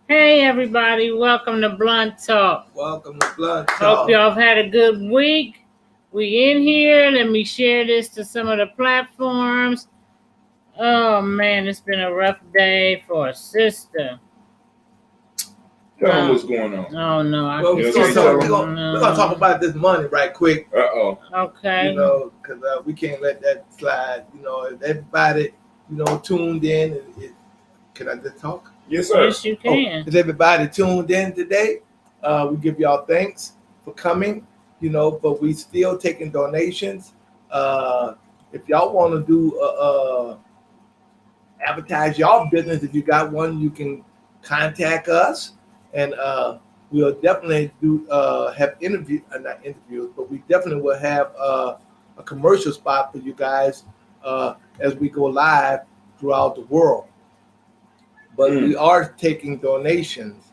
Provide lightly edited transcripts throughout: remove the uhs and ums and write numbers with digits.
Hey everybody, welcome to Blunt Talk. Welcome to Blunt Talk. Hope y'all have had a good week. We in here. Let me share this to some of the platforms. Oh man, it's been a rough day for a sister. Tell them what's going on. Oh no, I Well, can't. we're gonna talk about this money right quick. Okay. Because we can't let that slide. Everybody, tuned in. Can I just talk? Yes, sir. Yes, you can. Is everybody tuned in today? We give y'all thanks for coming. But we still taking donations. If y'all want to do advertise y'all business, if you got one, you can contact us, and we'll definitely do have not interviews, but we definitely will have a commercial spot for you guys as we go live throughout the world. But we are taking donations.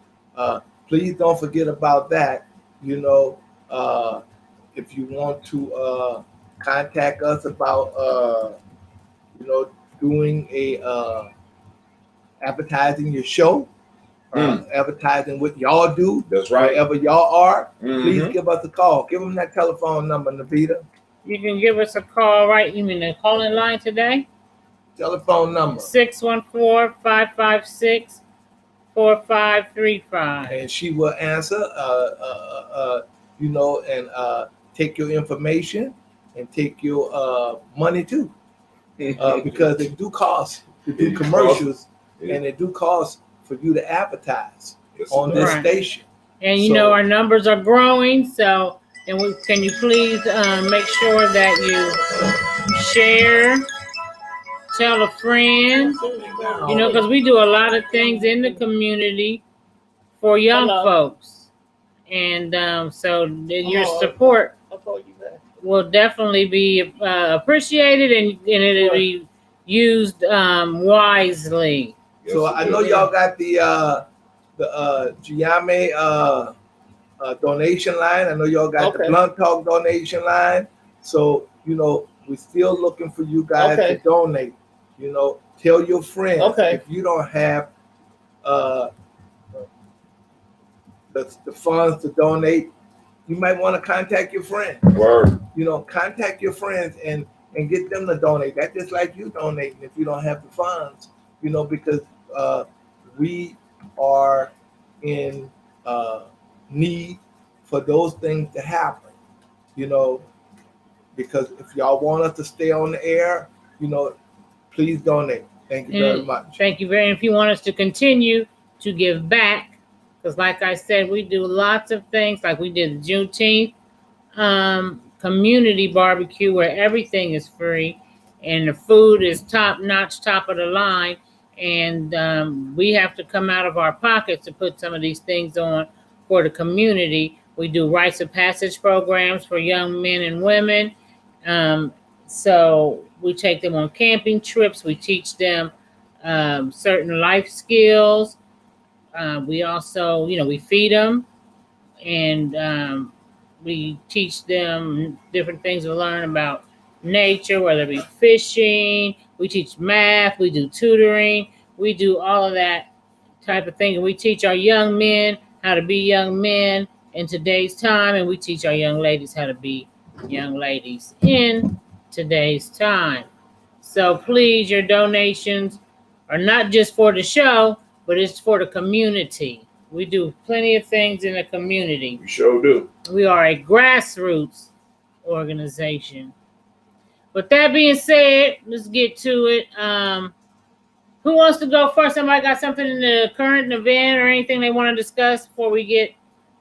Please don't forget about that. If you want to contact us about doing a advertising your show, advertising what y'all do. That's right. Wherever y'all are, please give us a call. Give them that telephone number, Navita. You can give us a call, right? You mean the calling line today? Telephone number 614-556-4535. And she will answer, and take your information and take your money too. Because it do cost to do commercials, and it do cost for you to advertise on this station. And our numbers are growing, so can you please make sure that you share, tell a friend, because we do a lot of things in the community for young folks, and so your support will definitely be appreciated, and it'll be used wisely. So I know y'all got the Giame donation line. I know y'all got the Blunt Talk donation line. So we're still looking for you guys to donate. Tell your friends. If you don't have the funds to donate, you might want to contact your friends. Word. Contact your friends and get them to donate. That's just like you donating if you don't have the funds. Because we are in need for those things to happen. Because if y'all want us to stay on the air, please donate. Thank you very much. Thank you very much. If you want us to continue to give back, because like I said, we do lots of things. Like we did the Juneteenth community barbecue where everything is free and the food is top notch, top of the line. And we have to come out of our pockets to put some of these things on for the community. We do rites of passage programs for young men and women. So we take them on camping trips. We teach them certain life skills. We also, we feed them, and we teach them different things to learn about nature, whether it be fishing. We teach math. We do tutoring. We do all of that type of thing. And we teach our young men how to be young men in today's time, and we teach our young ladies how to be young ladies in today's time. So please, your donations are not just for the show, but it's for the community. We do plenty of things in the community. We sure do. We are a grassroots organization. With that being said, let's get to it. Who wants to go first? Somebody got something in the current event or anything they want to discuss before we get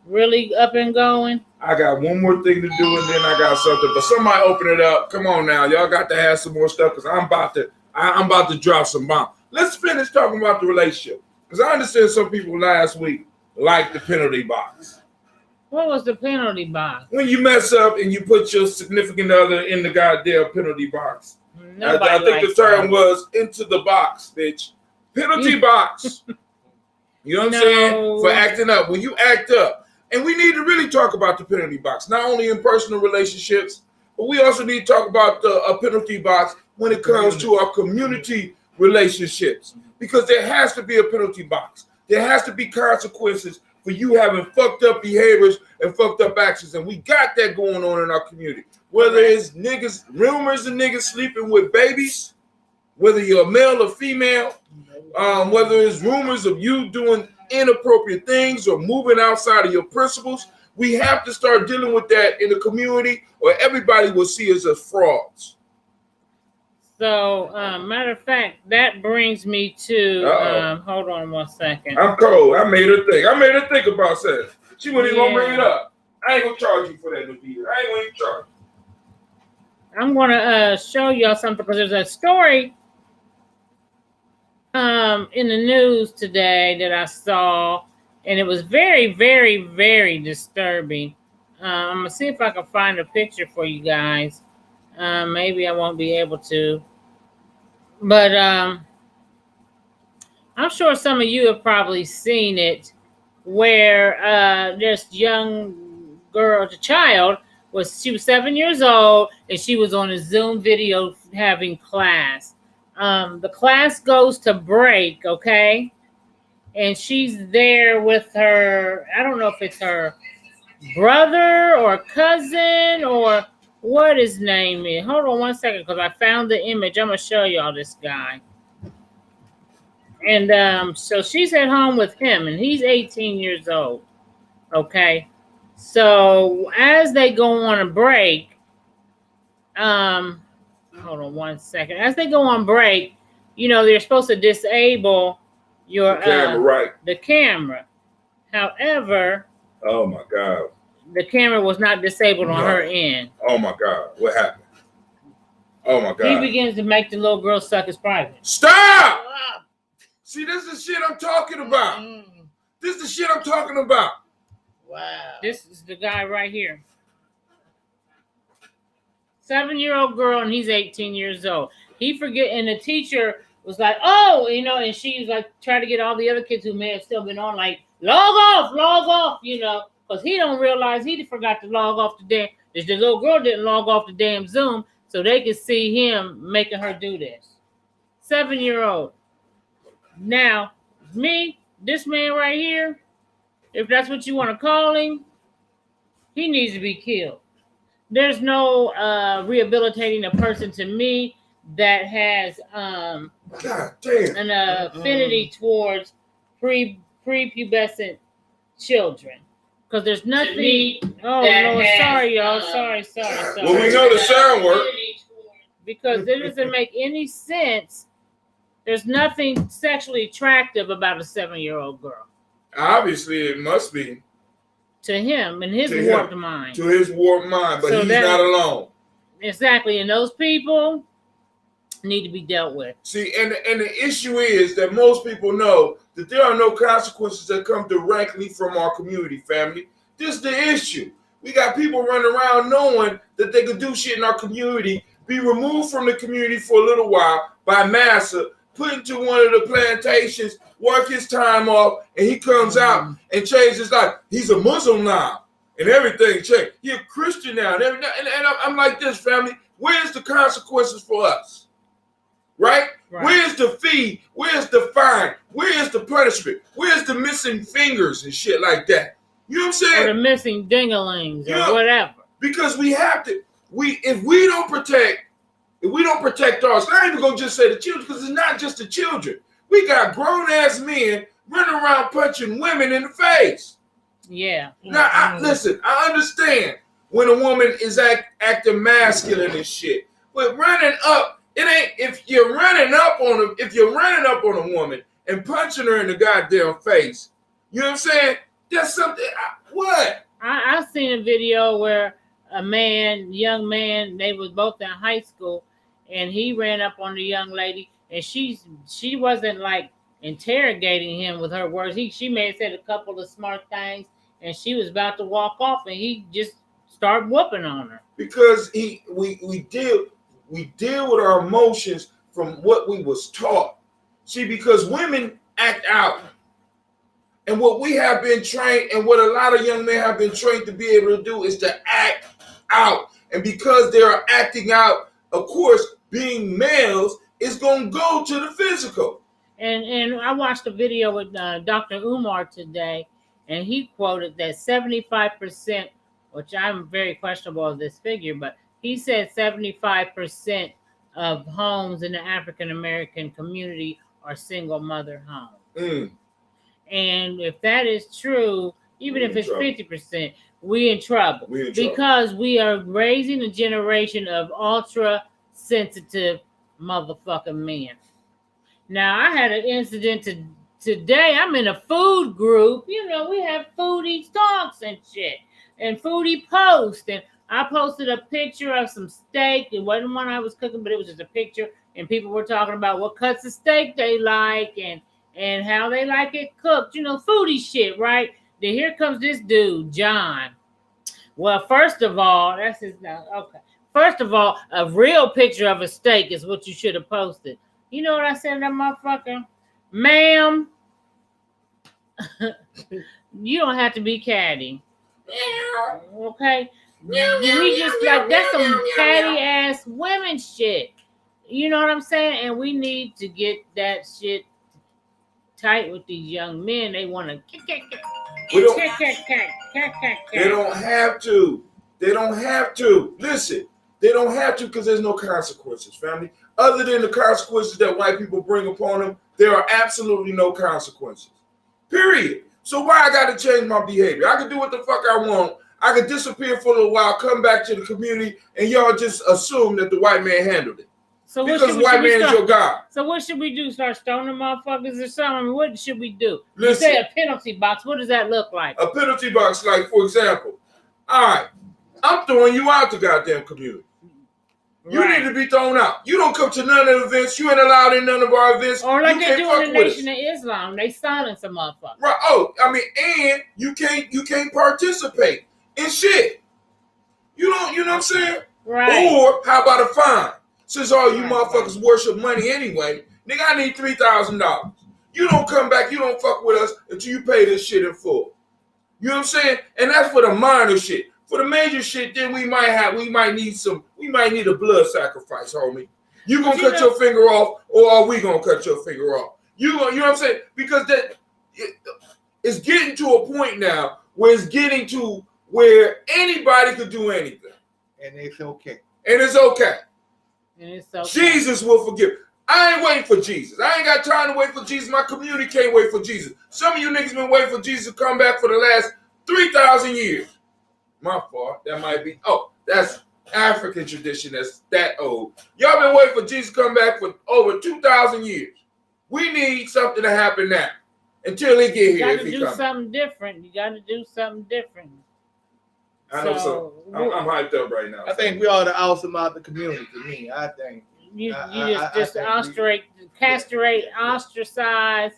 really up and going? I got one more thing to do, and then I got something. But somebody open it up. Come on now, y'all got to have some more stuff because I'm about to drop some bombs. Let's finish talking about the relationship because I understand some people last week liked the penalty box. What was the penalty box? When you mess up and you put your significant other in the goddamn penalty box. I think the term was into the box, bitch. Penalty box. You know what I'm saying? For acting up. When you act up. And we need to really talk about the penalty box, not only in personal relationships, but we also need to talk about a penalty box when it comes to our community relationships. Because there has to be a penalty box. There has to be consequences for you having fucked up behaviors and fucked up actions. And we got that going on in our community. Whether it's niggas, rumors of niggas sleeping with babies, whether you're a male or female, whether it's rumors of you doing inappropriate things or moving outside of your principles, we have to start dealing with that in the community, or everybody will see us as frauds. So, matter of fact, that brings me to, hold on 1 second. I'm cold. I made her think about that. She wasn't even going to bring it up. I ain't going to charge you for that, Navita. I ain't going to even charge you. I'm going to show y'all something, because there's a story in the news today that I saw, and it was very, very, very disturbing. I'm going to see if I can find a picture for you guys. Maybe I won't be able to. But I'm sure some of you have probably seen it, where this young girl, the child, she was 7 years old, and she was on a Zoom video having class. The class goes to break, okay? And she's there with her, I don't know if it's her brother or cousin or what his name is. Hold on 1 second, because I found the image. I'm going to show y'all this guy. And so she's at home with him, and he's 18 years old, okay? So as they go on a break, hold on 1 second. As they go on break, you know, they're supposed to disable your camera, right? The camera. However, oh my God, the camera was not disabled on her end. Oh my God, what happened? Oh my God. He begins to make the little girl suck his private. Stop! See, this is the shit I'm talking about. This is the shit I'm talking about. Wow. This is the guy right here. 7-year-old girl, and he's 18 years old. He forget, and the teacher was like, oh, you know, and she was like, trying to get all the other kids who may have still been on, like, log off, you know, because he don't realize he forgot to log off the damn, the little girl didn't log off the damn Zoom so they could see him making her do this. 7-year-old. Now, this man right here, if that's what you want to call him, he needs to be killed. There's no rehabilitating a person, to me, that has an affinity towards prepubescent children. Because there's nothing. Oh, no, sorry, y'all. Sorry. Well, we know the sound work. Because it doesn't make any sense. There's nothing sexually attractive about a 7-year-old girl. Obviously, it must be. To him and his warped mind. To his warped mind, but so he's not alone. Exactly, and those people need to be dealt with. See, and the issue is that most people know that there are no consequences that come directly from our community, family. This is the issue. We got people running around knowing that they could do shit in our community, be removed from the community for a little while by massa, put into one of the plantations, work his time off, and he comes out and changes his life. He's a Muslim now, and everything changed. He's a Christian now, and I'm like this, family. Where's the consequences for us? Right? Where's the fee? Where's the fine? Where's the punishment? Where's the missing fingers and shit like that? You know what I'm saying? Or the missing dingalings or whatever. Because we have to. If we don't protect ours, I ain't even gonna just say the children, because it's not just the children. We got grown ass men running around punching women in the face. Yeah. Now, listen, I understand when a woman is acting masculine and shit, but running up, it ain't. If you're running up on a woman and punching her in the goddamn face, you know what I'm saying? That's something. What? I've seen a video where a young man, they was both in high school, and he ran up on the young lady, and she wasn't like interrogating him with her words. She may have said a couple of smart things, and she was about to walk off, and he just started whooping on her. Because we deal with our emotions from what we was taught. See, because women act out. And what we have been trained, and what a lot of young men have been trained to be able to do, is to act out. And because they are acting out, of course, being males is going to go to the physical. And I watched a video with Dr. Umar today, and he quoted that 75%, which I'm very questionable of this figure, but he said 75% of homes in the African American community are single mother homes. And if that is true, even if it's 50%, we in trouble. Because we are raising a generation of ultra sensitive motherfucking men. Now, I had an incident today. I'm in a food group. You know, we have foodie talks and shit, and foodie posts. And I posted a picture of some steak. It wasn't one I was cooking, but it was just a picture. And people were talking about what cuts of steak they like and how they like it cooked. You know, foodie shit, right? Then here comes this dude, John. Well, first of all, that's his name. Okay. First of all, a real picture of a steak is what you should have posted. You know what I said to that motherfucker? Ma'am, you don't have to be catty. Okay? We just like, that's some catty ass women shit. You know what I'm saying? And we need to get that shit tight with these young men. They want to They don't have to. They don't have to. Listen, they don't have to because there's no consequences, family. Other than the consequences that white people bring upon them, there are absolutely no consequences. Period. So why I got to change my behavior? I can do what the fuck I want. I can disappear for a little while, come back to the community, and y'all just assume that the white man handled it. So because the white man is your God. So what should we do? Start stoning motherfuckers or something? I mean, what should we do? Listen, you say a penalty box. What does that look like? A penalty box, like, for example, all right, I'm throwing you out the goddamn community. You need to be thrown out. You don't come to none of the events. You ain't allowed in none of our events. Or like they do in the Nation of Islam. They silence a motherfucker. Right. Oh, I mean, and you can't participate in shit. You know what I'm saying? Right. Or how about a fine? Since all you motherfuckers worship money anyway, nigga, I need $3,000. You don't come back, you don't fuck with us until you pay this shit in full. You know what I'm saying? And that's for the minor shit. For the major shit, then we might need a blood sacrifice, homie. You gonna cut your finger off, or are we gonna cut your finger off? You know what I'm saying? Because it's getting to a point now where it's getting to where anybody could do anything. And it's okay. And it's okay. And it's okay. Jesus will forgive. I ain't waiting for Jesus. I ain't got time to wait for Jesus. My community can't wait for Jesus. Some of you niggas been waiting for Jesus to come back for the last 3,000 years. My fault. That might be. Oh, that's African tradition. That's that old. Y'all been waiting for Jesus to come back for over 2,000 years. We need something to happen now until he get here. You got to do something different. You got to do something different. I know so. I'm hyped up right now. I think we ought to oust them out the community. To me, I think you just ostracize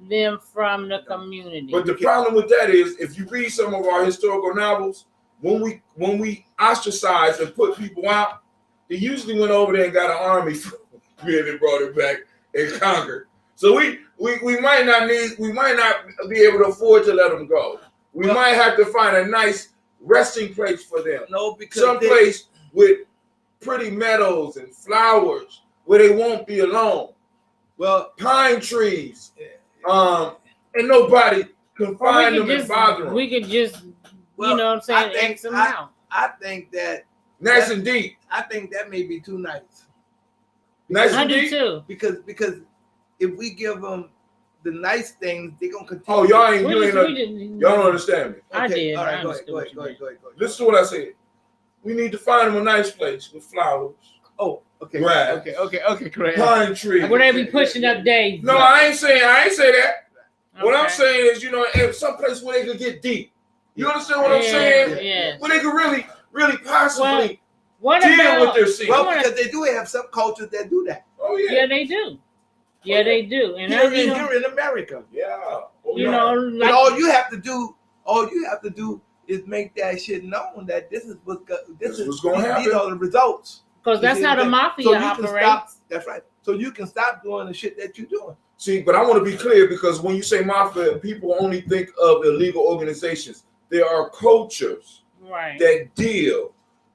them from the community. But the problem with that is, if you read some of our historical novels, when we ostracize and put people out, they usually went over there and got an army for me and brought it back and conquered. So we might not be able to afford to let them go. We might have to find a nice resting place for them. No, because someplace with pretty meadows and flowers where they won't be alone. Well, pine trees, and nobody can find them and bother them. We could just, you know what I'm saying, X them out. I think that nice and deep. I think that may be too nice. Nice and deep? I do too. Because if we give them the nice things, they're gonna continue. Oh, y'all don't understand me. Okay. I did. All right, go ahead. Listen to what I said. We need to find them a nice place with flowers. Oh, okay. Grass. Okay, correct. Pine trees. Where they be pushing up days. No, I ain't say that. Okay. What I'm saying is, some place where they could get deep. You understand what I'm saying? Yeah. Where they could really possibly deal with their scene. Well, because they do have some cultures that do that. Oh yeah. Yeah, they do. Yeah, they do. And here in America. Yeah. But all you have to do is make that shit known that this is what's going to happen. These are the results. Because that's how the mafia operates. That's right. So you can stop doing the shit that you're doing. See, but I want to be clear, because when you say mafia, people only think of illegal organizations. There are cultures that deal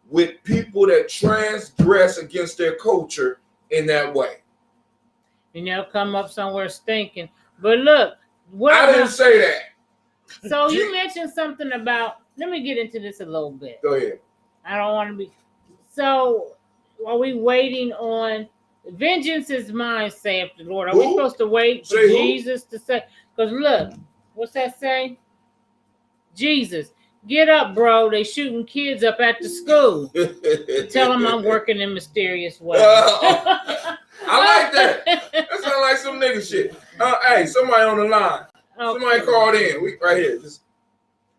with people that transgress against their culture in that way. come up somewhere stinking. But look, I didn't say that. So you mentioned something about. Let me get into this a little bit. Go ahead. I don't want to be. So, are we waiting on vengeance is mine, saith the Lord? Are we supposed to wait for Jesus to say? Because look, what's that say? Jesus, get up, bro. They shooting kids up at the school. Tell them I'm working in mysterious ways. I like that. That sounds like some nigga shit. Hey, somebody on the line. Okay. Somebody called in. We right here. Just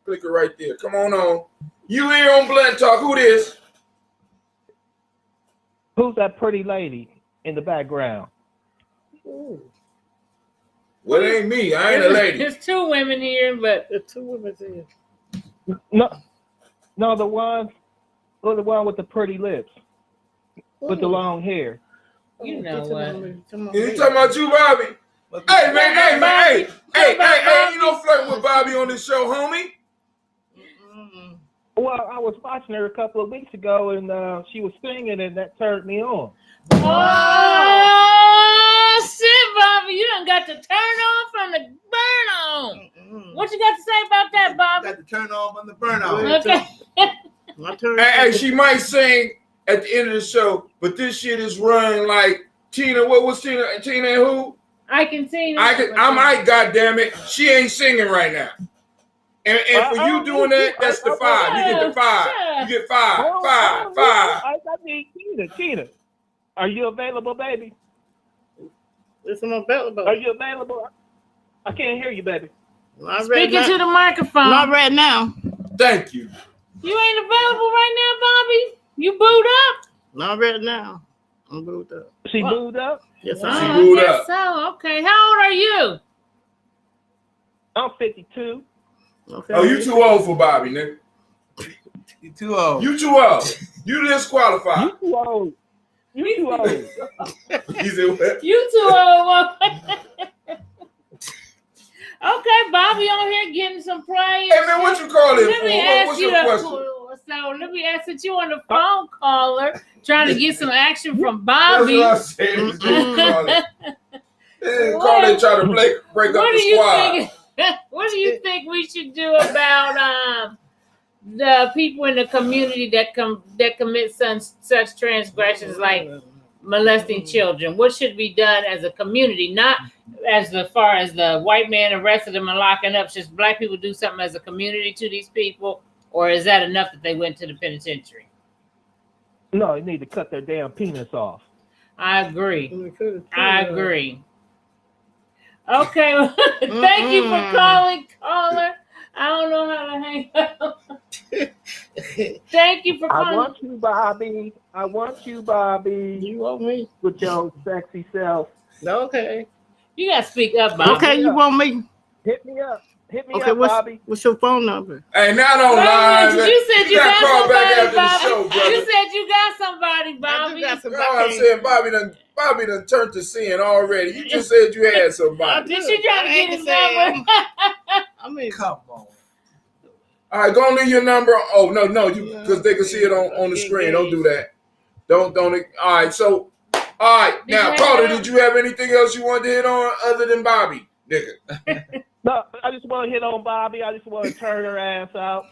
click it right there. Come on. You here on Blunt Talk? Who this? Who's that pretty lady in the background? Ooh. Well, it ain't me. I ain't a lady. There's two women here, but the two women here. No, the one with the pretty lips, with the long hair. You know what? You talking about you, Bobby? Hey, man, hey, you don't flirt with Bobby on this show, homie. Well, I was watching her a couple of weeks ago, and she was singing, and that turned me on. Oh, shit, Bobby. You done got to turn on from the burn on. What you got to say about that, Bobby? Got to turn on from the burn on. Okay. My turn. Hey, she might sing at the end of the show, but this shit is running like Tina. What was Tina? Tina and who? I can sing. I'm right, goddammit. She ain't singing right now. And for you doing that, that's the 5. You get the 5. You get 5. I need Tina. Are you available, baby? Listen, I'm available. Are you available? I can't hear you, baby. Speaking to the microphone. Not right now. Thank you. You ain't available right now, Bobby? You booed up? Not right now. I'm booed up. She booed up? Yes, she booed up. So, okay. How old are you? I'm 52. Okay. Oh, you too old for Bobby, nigga. You too old. You too old. You disqualified. You too old. You too old. He said what? You too old. Okay, Bobby on here getting some play. Hey man, what you call it? Let me ask What's you your question? So let me ask that you on the phone caller trying to get some action from Bobby. That's what I said. Call it trying to break up the squad. What do you think we should do about the people in the community that commit such transgressions like molesting children? What should be done as a community, not as far as the white man arrested them and locking up? Should black people do something as a community to these people, or is that enough that they went to the penitentiary? No, they need to cut their damn penis off. I agree. Okay, thank you for calling, caller. I don't know how to hang up. Thank you for calling. I want you, Bobby. You want me? With your sexy self. Okay. You gotta speak up, Bobby. Okay, you want me? Hit me up, Bobby. What's your phone number? Hey, not online. You said you got somebody, Bobby. Show, you said you got somebody, Bobby. I'm saying Bobby done turned to sin already. You just said you had somebody. Did she try to get his number? I mean, come on. All right, go and leave your number. Oh no, because they can see it on the screen. Don't do that. Don't. All right, so all right. Now, caller, did you have anything else you wanted to hit on other than Bobby, nigga? No, I just want to hit on Bobby. I just want to turn her ass out.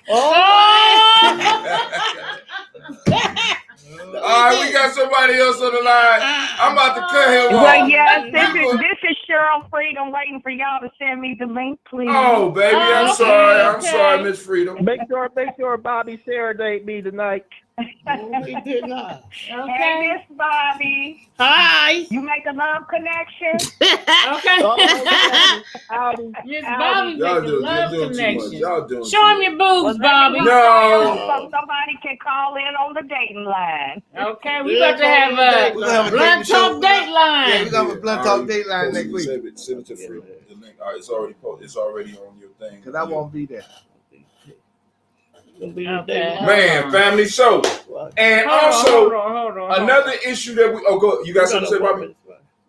All right, we got somebody else on the line. I'm about to cut him off. Well, yes, this is Cheryl Freedom waiting for y'all to send me the link, please. Oh, baby, I'm sorry, Miss Freedom. Make sure Bobby serenade me tonight. He did not. Okay. Hey, Miss Bobby. Hi. You make a love connection. Okay. Howdy. Miss Bobby making love connection. Y'all doing Show him your boobs, Bobby. No. So somebody can call in on the dating line. Okay, we about to have a Blunt Talk date line. Yeah, we got a Blunt Talk date line next week. Send it to Freedom. The link. All right, it's already posted. It's already on your thing. Because I won't be there. Okay. Man, family show. And also, hold on. another issue that we go. You got something to say about me?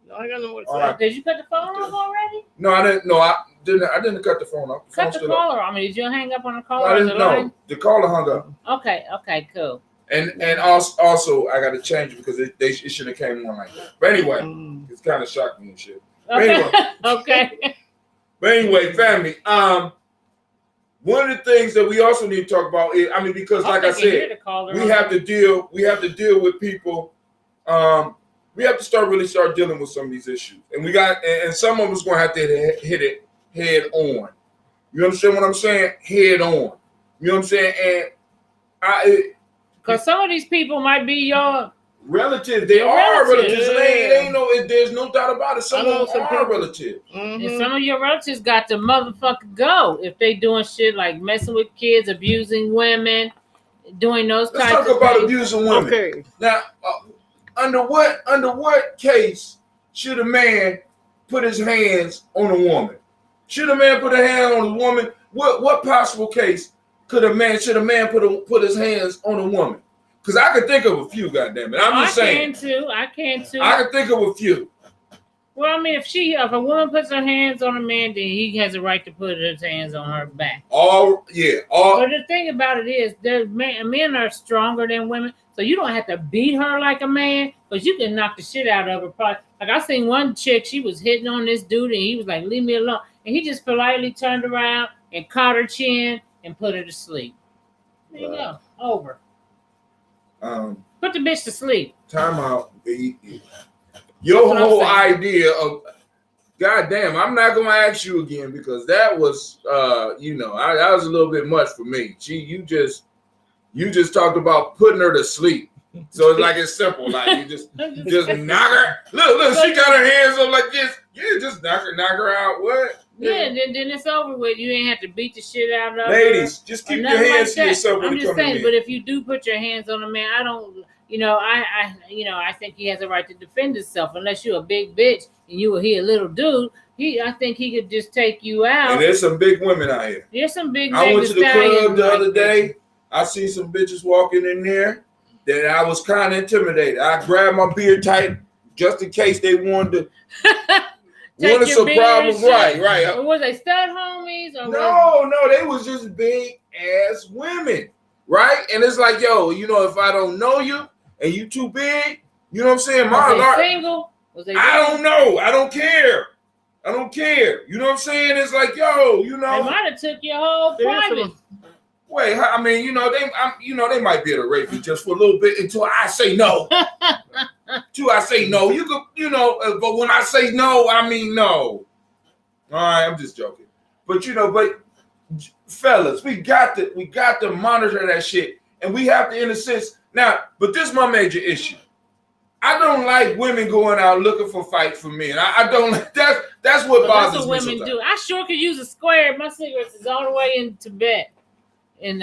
No, I got no more to say. Right. Did you cut the phone off already? No, I didn't. No, I didn't cut the phone off. Cut the caller. I mean, did you hang up on the caller? I didn't know. The caller hung up. Okay, cool. And also I got to change it because it should have came on like that. But anyway, it's kind of shocking and shit. But anyway, Okay. But anyway, family. One of the things that we also need to talk about is, I mean, because like I said, we have to deal with people. We have to start dealing with some of these issues, and some of us going to have to hit it head on. You understand what I'm saying? Head on. You know what I'm saying? And because some of these people might be your relatives. They are relatives. Yeah. There's no doubt about it. Some of them are relatives. Mm-hmm. And some of your relatives got to motherfucker go if they doing shit like messing with kids, abusing women, doing those types of things. Let's talk about abusing women. Okay. Now, under what case should a man put his hands on a woman? Should a man put a hand on a woman? What possible case should a man put his hands on a woman? Because I can think of a few, goddammit. I'm just saying. I can too. I can think of a few. Well, I mean, if a woman puts her hands on a man, then he has a right to put his hands on her back. But the thing about it is, men are stronger than women, so you don't have to beat her like a man, but you can knock the shit out of her. Like I seen one chick, she was hitting on this dude, and he was like, "Leave me alone," and he just politely turned around and caught her chin and put her to sleep. There you go, over. Put the bitch to sleep. Time out. Your whole idea of, goddamn, I'm not gonna ask you again because that was, that was a little bit much for me. You just talked about putting her to sleep. So it's like it's simple, like you just knock her. Look, she got her hands up like this. You just knock her out. What? Yeah, then it's over with. You ain't have to beat the shit out of Ladies, just keep your hands to yourself. I'm just saying, but if you do put your hands on a man, I don't. I think he has a right to defend himself. Unless you're a big bitch and he a little dude, I think he could just take you out. And there's some big women out here. There's some big. I went to the club the other day. I see some bitches walking in there that I was kind of intimidated. I grabbed my beard tight just in case they wanted some problems. Right. Or was they stud homies? Or no, they was just big ass women. Right? And it's like, yo, if I don't know you and you too big, you know what I'm saying? Was they single? I don't know. I don't care. You know what I'm saying? It's like, yo, They might have took your whole private. Wait, I mean, they might be able to rape you just for a little bit until I say no. Until I say no. You could, but when I say no, I mean no. All right, I'm just joking. But fellas, we got to monitor that shit, and we have to, in a sense. Now, but this is my major issue. I don't like women going out looking for fight for men. I don't. That's what bothers me. That's what women do. I sure could use a square. My cigarettes is all the way in Tibet, and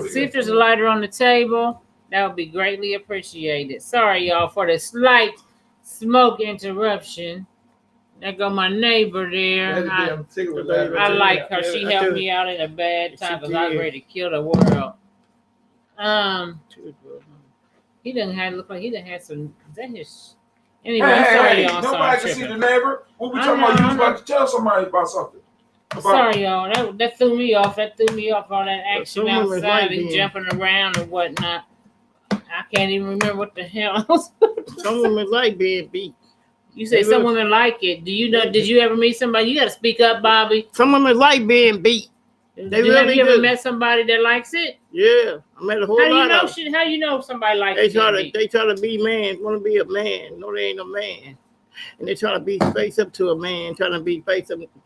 see if there's a lighter on the table. That would be greatly appreciated. Sorry, y'all, for the slight smoke interruption. There go my neighbor there. I like her. She helped me out in a bad time because I was ready to kill the world. He look like he done had some. Is that his? Anyway, sorry, y'all. Nobody can see the neighbor. What we talking about? You was about to tell somebody about something. Sorry, y'all. That threw me off. All that action outside and jumping around and whatnot. I can't even remember what the hell. Some women like being beat. You say some women like it. Do you know? Did you ever meet somebody? You got to speak up, Bobby. Some women like being beat. Have you ever met somebody that likes it? Yeah, I met a whole lot of them. How you know somebody likes it? They try to be man, want to be a man. No, they ain't a man. And they try to be face up to a man, trying to be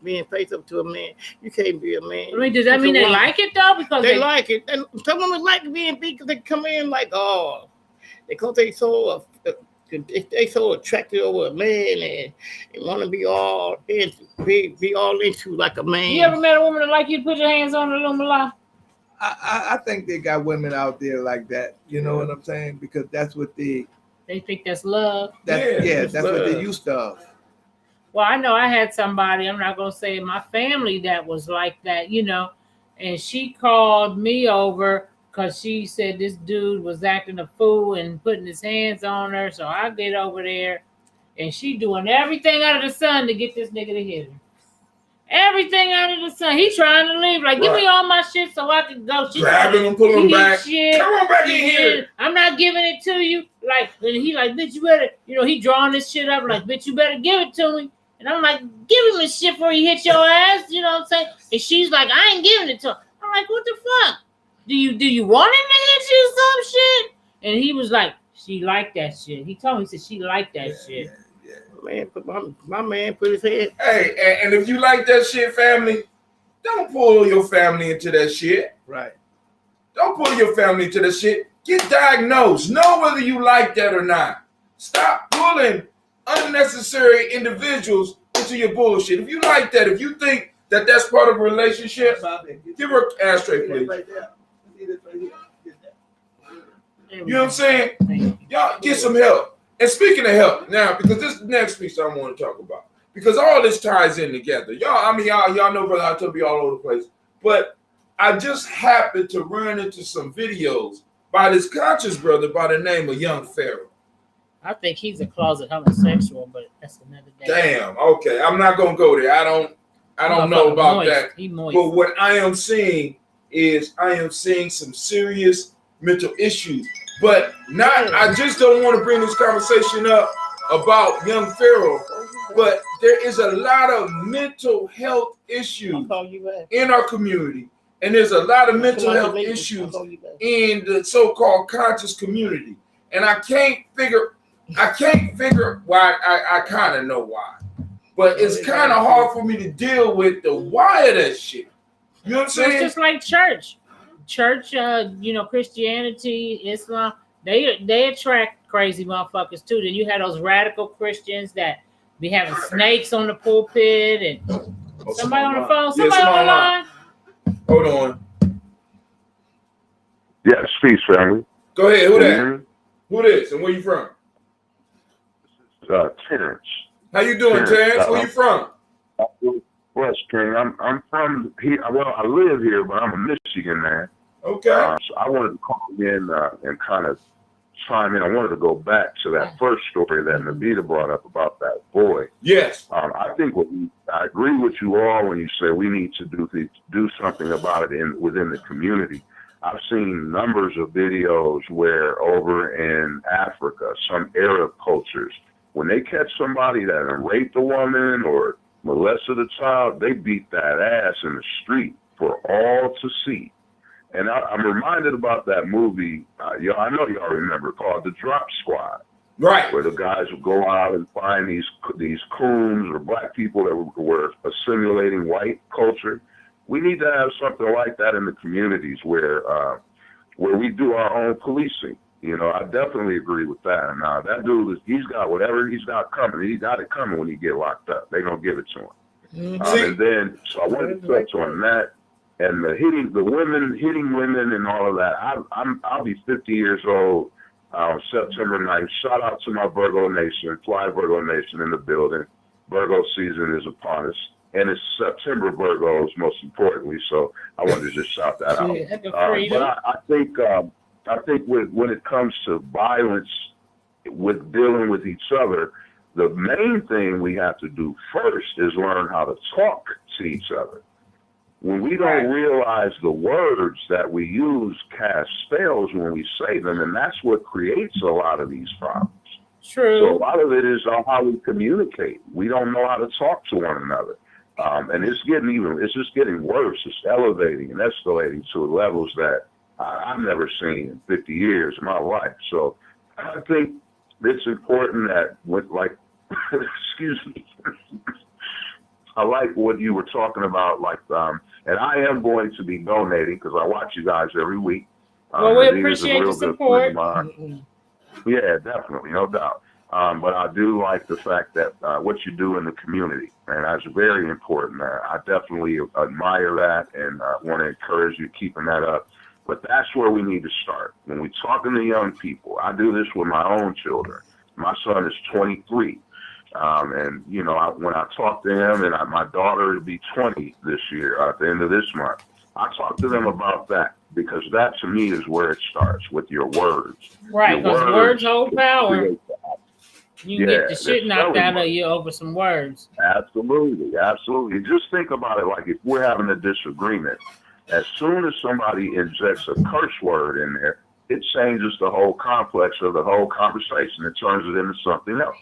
being face up to a man. You can't be a man. I mean, does that mean they like it though? Because they like it. And some women like being beat because they come in like, because they so attracted over a man and want to be all into like a man. You ever met a woman that like you to put your hands on her, Lumala? I think they got women out there like that. You know what I'm saying? Because that's what they think that's love. That's love. What they used to. Well, I know I had somebody, I'm not going to say in my family, that was like that, and she called me over because she said this dude was acting a fool and putting his hands on her. So I get over there, and she doing everything under the sun to get this nigga to hit her. Everything under the sun. He trying to leave. Like, give me all my shit so I can go. She grabbing him, pulling him back. Shit. Come on back in here. I'm not giving it to you. Like, and he like, bitch, you better, he drawing this shit up. Like, bitch, you better give it to me. And I'm like, give him this shit before he hit your ass. You know what I'm saying? And she's like, I ain't giving it to him. I'm like, what the fuck? Do you want him to hit you some shit? And he was like, she liked that shit. He told me, he said she liked that shit. Man, my man put his head. Hey, and if you like that shit, family, don't pull your family into that shit. Right. Don't pull your family into that shit. Get diagnosed. Know whether you like that or not. Stop pulling unnecessary individuals into your bullshit. If you like that, if you think that that's part of a relationship, give her an ashtray, please. You know what I'm saying? Y'all get some help. And speaking of help, now, because this is the next piece I want to talk about, because all this ties in together. Y'all know, brother, I told you all over the place, but I just happened to run into some videos by this conscious brother by the name of Young Pharaoh. I think he's a closet homosexual, but that's another day. Damn. Okay, I'm not gonna go there. I don't know about that. But what I am seeing is some serious mental issues. But I just don't want to bring this conversation up about Young Pharaoh, but there is a lot of mental health issues in our community, and there's a lot of mental health issues in the so-called conscious community. And I can't figure why. I kind of know why, but it's kind of hard for me to deal with the why of that shit. You know what I'm saying? It's just like church, Christianity, Islam, they attract crazy motherfuckers too. Then you have those radical Christians that be having snakes on the pulpit and somebody on the phone, somebody on the line. Hold on. Yes, peace, family. Go ahead. Who that? Who this? And where you from? Terrence. How you doing, Terrence? Where you from? West King. I'm from here. Well, I live here, but I'm a Michigan man. Okay. So I wanted to call in and kind of chime in. I wanted to go back to that first story that Navita brought up about that boy. Yes. I think I agree with you all when you say we need to do something about it within the community. I've seen numbers of videos where over in Africa, some Arab cultures, when they catch somebody that raped a woman or molested a child, they beat that ass in the street for all to see. And I'm reminded about that movie, I know y'all remember, called The Drop Squad. Right. Where the guys would go out and find these coons or black people that were assimilating white culture. We need to have something like that in the communities where we do our own policing. I definitely agree with that. Now, that dude, he's got whatever he's got coming. He got it coming when he get locked up. They're going to give it to him. And then, so I wanted to touch on that. And the hitting women and all of that. I'll be 50 years old September 9th. Shout out to my Virgo Nation, Fly Virgo Nation in the building. Virgo season is upon us. And it's September Virgos, most importantly. So I wanted to just shout that out. But I think when it comes to violence, with dealing with each other, the main thing we have to do first is learn how to talk to each other. When we don't realize the words that we use cast spells when we say them, and that's what creates a lot of these problems. True. So a lot of it is on how we communicate. We don't know how to talk to one another. And it's just getting worse. It's elevating and escalating to levels that I've never seen in 50 years of my life. So I think it's important that excuse me, I like what you were talking about, and I am going to be donating because I watch you guys every week. Well, we appreciate your support. Yeah, definitely, no doubt. But I do like the fact that what you do in the community, and that's very important. I definitely admire that and want to encourage you keeping that up. But that's where we need to start. When we're talking to young people, I do this with my own children. My son is 23. And, when I talk to him, and my daughter will be 20 this year at the end of this month, I talk to them about that because that, to me, is where it starts, with your words. Right, because words hold power. You can get the shit knocked out of you over some words. Absolutely. Just think about it like if we're having a disagreement, as soon as somebody injects a curse word in there, it changes the whole complex of the whole conversation. It turns it into something else.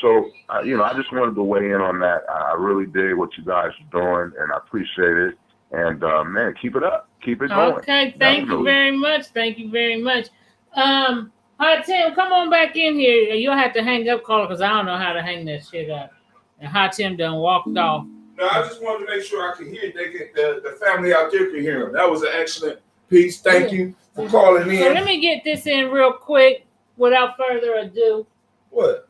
So, I just wanted to weigh in on that. I really dig what you guys are doing, and I appreciate it. And, man, keep it up. Keep it going. Okay, thank you very much. Hi, Tim, come on back in here. You'll have to hang up, caller, because I don't know how to hang that shit up. And Hi, Tim done walked off. No, I just wanted to make sure I could hear the family out there could hear him. That was an excellent piece. Thank you for calling in. So let me get this in real quick without further ado. What?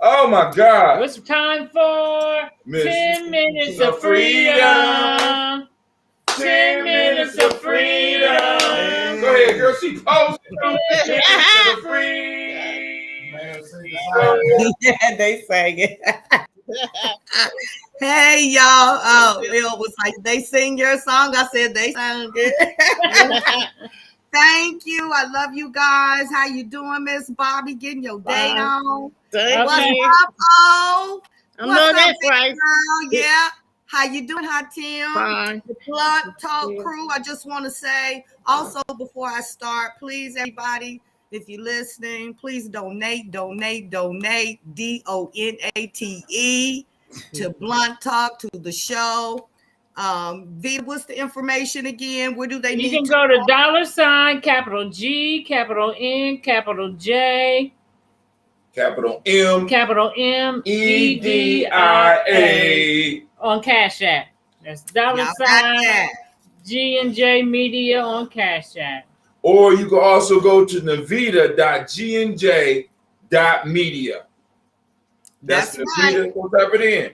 Oh, my God. What's the time for? 10 minutes of freedom. 10 minutes of freedom. Go ahead, girl. She posted. 10 minutes of freedom. Yeah, they sang it. Hey, y'all. Oh, Bill was like, they sing your song. I said they sang it. Thank you. I love you guys. How you doing, Miss Bobby? Getting your day on? Thank What's you. up, oh? I What's know up, that's big right. girl? Yeah. How you doing, Hot Tim? Fine. The Blunt Talk crew. I just want to say, also before I start, please, everybody, if you're listening, please donate, donate DONATE to Blunt Talk, to the show. Vita, what's the information again? Where do they need to You can go to $ capital G, capital N, capital J, capital M, EDIA on Cash App. That's $ G&J Media on Cash App. Or you can also go to navita.gnj.media. That's Navita. Right. Go type it in.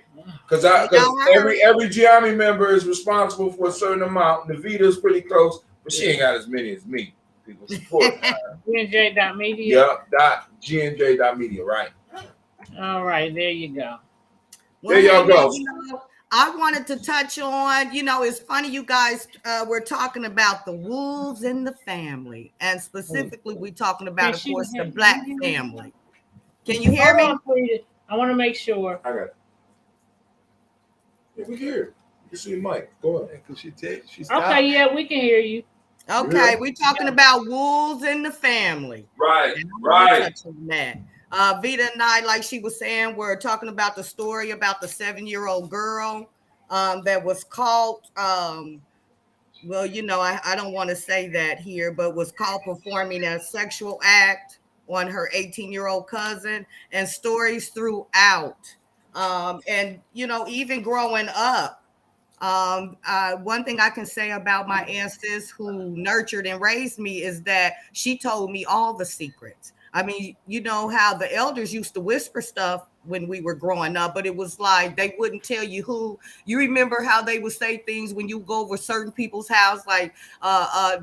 Because every Gianni member is responsible for a certain amount. Navita is pretty close, but she ain't got as many as me. People support gnj.media. Yeah, .gnj.media, right. All right, there you go. There y'all go. I wanted to touch on, it's funny you guys were talking about the wolves in the family, and specifically we're talking about, of course, the Black family. Can you hear me? I want to make sure. I got it. Yeah, we can hear it. You can see the mic. Go ahead. She's okay, yeah, we can hear you. Okay, we're talking about wolves in the family. Right. Vita and I, like she was saying, we're talking about the story about the 7-year-old girl that was caught. I don't want to say that here, but was caught performing a sexual act on her 18-year-old cousin, and stories throughout. And even growing up, one thing I can say about my ancestors who nurtured and raised me is that she told me all the secrets. I mean, you know how the elders used to whisper stuff when we were growing up, but it was like they wouldn't tell you who. You remember how they would say things when you go over certain people's house, like,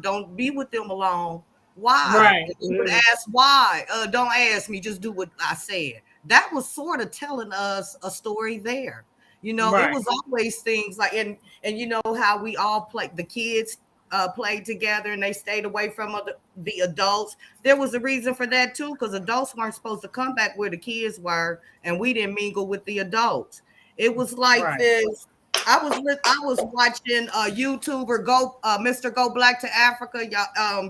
don't be with them alone. Why? Right. You would ask why. Don't ask me, just do what I said. That was sort of telling us a story there. It was always things like, and you know how we all played, the kids played together and they stayed away from the adults. There was a reason for that too, because adults weren't supposed to come back where the kids were, and we didn't mingle with the adults. It was like this. I was watching a YouTuber Mr. Go Black to Africa.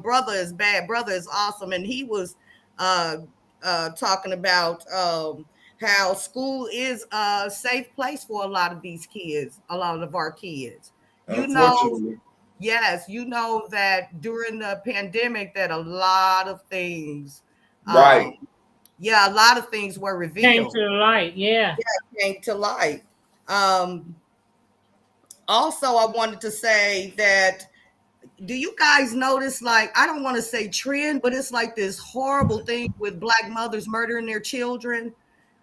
Brother is bad. Brother is awesome, and he was talking about how school is a safe place for a lot of these kids, a lot of our kids. Yes, that during the pandemic that a lot of things, a lot of things were revealed. Came to light, came to light. Also, I wanted to say that, do you guys notice, like, I don't want to say trend, but it's like this horrible thing with Black mothers murdering their children.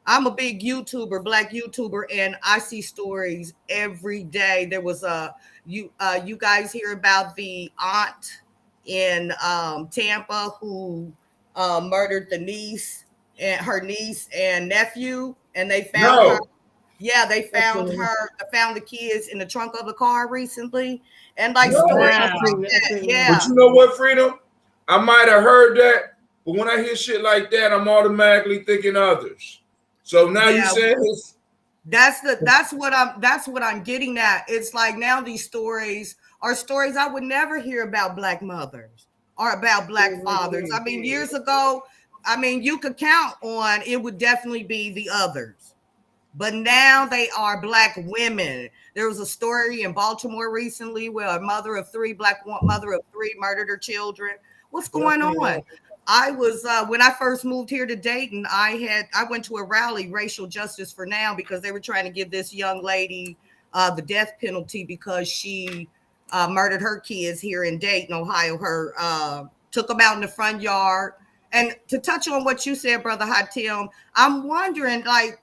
I'm a big Black YouTuber, and I see stories every day. There was you guys hear about the aunt in Tampa who murdered her niece and nephew, and they found her. Yeah, they found the kids in the trunk of the car recently, and like stories like that. Yeah. But you know what, Freedom? I might have heard that, But when I hear shit like that, I'm automatically thinking others. So now you saying this. That's what I'm getting at. It's like now these stories are stories I would never hear about Black mothers or about Black fathers. I mean, years ago, I mean, you could count on it would definitely be the others. But now they are Black women. There was a story in Baltimore recently where a mother of three murdered her children. What's going on? I was when I first moved here to Dayton, I went to a rally, Racial Justice for Now, because they were trying to give this young lady the death penalty because she murdered her kids here in Dayton, Ohio. Took them out in the front yard. And to touch on what you said, Brother Hatim, I'm wondering, like,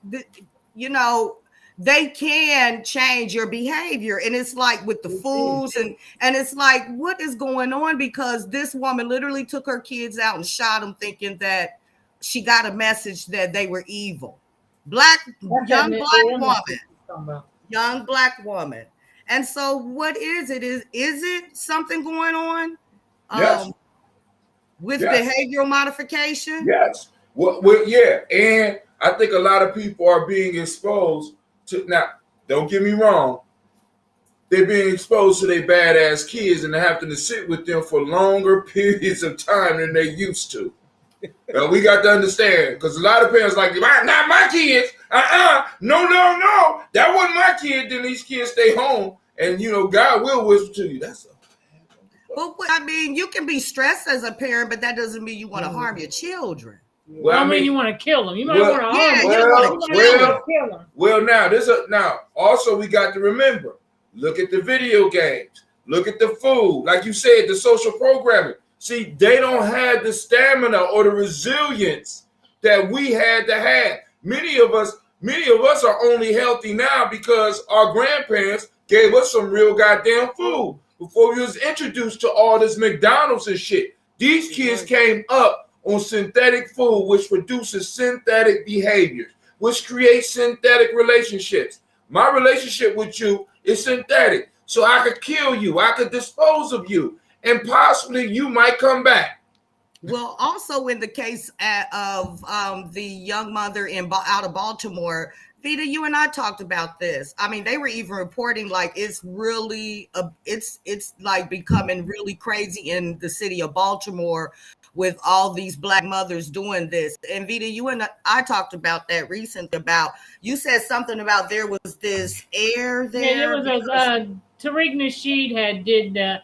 they can change your behavior. And it's like with the fools and it's like, what is going on? Because this woman literally took her kids out and shot them thinking that she got a message that they were evil. Young black woman. And so what is it? Is it something going on? Yes. With behavioral modification? Yes. Well, yeah. And I think a lot of people are being exposed to, now, don't get me wrong, they're being exposed to their badass kids and they're having to sit with them for longer periods of time than they used to. And we got to understand, because a lot of parents like, not my kids. No. That wasn't my kid. Then these kids stay home, and God will whisper to you. But I mean, you can be stressed as a parent, but that doesn't mean you want to harm your children. Well, I mean, you want to kill them. You might want to harm them. Well, now also we got to remember. Look at the video games. Look at the food. Like you said, the social programming. See, they don't have the stamina or the resilience that we had to have. Many of us are only healthy now because our grandparents gave us some real goddamn food before we was introduced to all this McDonald's and shit. These kids came up on synthetic food, which produces synthetic behaviors, which creates synthetic relationships. My relationship with you is synthetic. So I could kill you, I could dispose of you, and possibly you might come back. Well, also in the case of the young mother out of Baltimore, Vita, you and I talked about this. I mean, they were even reporting like it's really, it's like becoming really crazy in the city of Baltimore with all these Black mothers doing this. And Vita, you and I talked about that recently. You said something about there was this air there. Yeah, it was Tariq Nasheed did the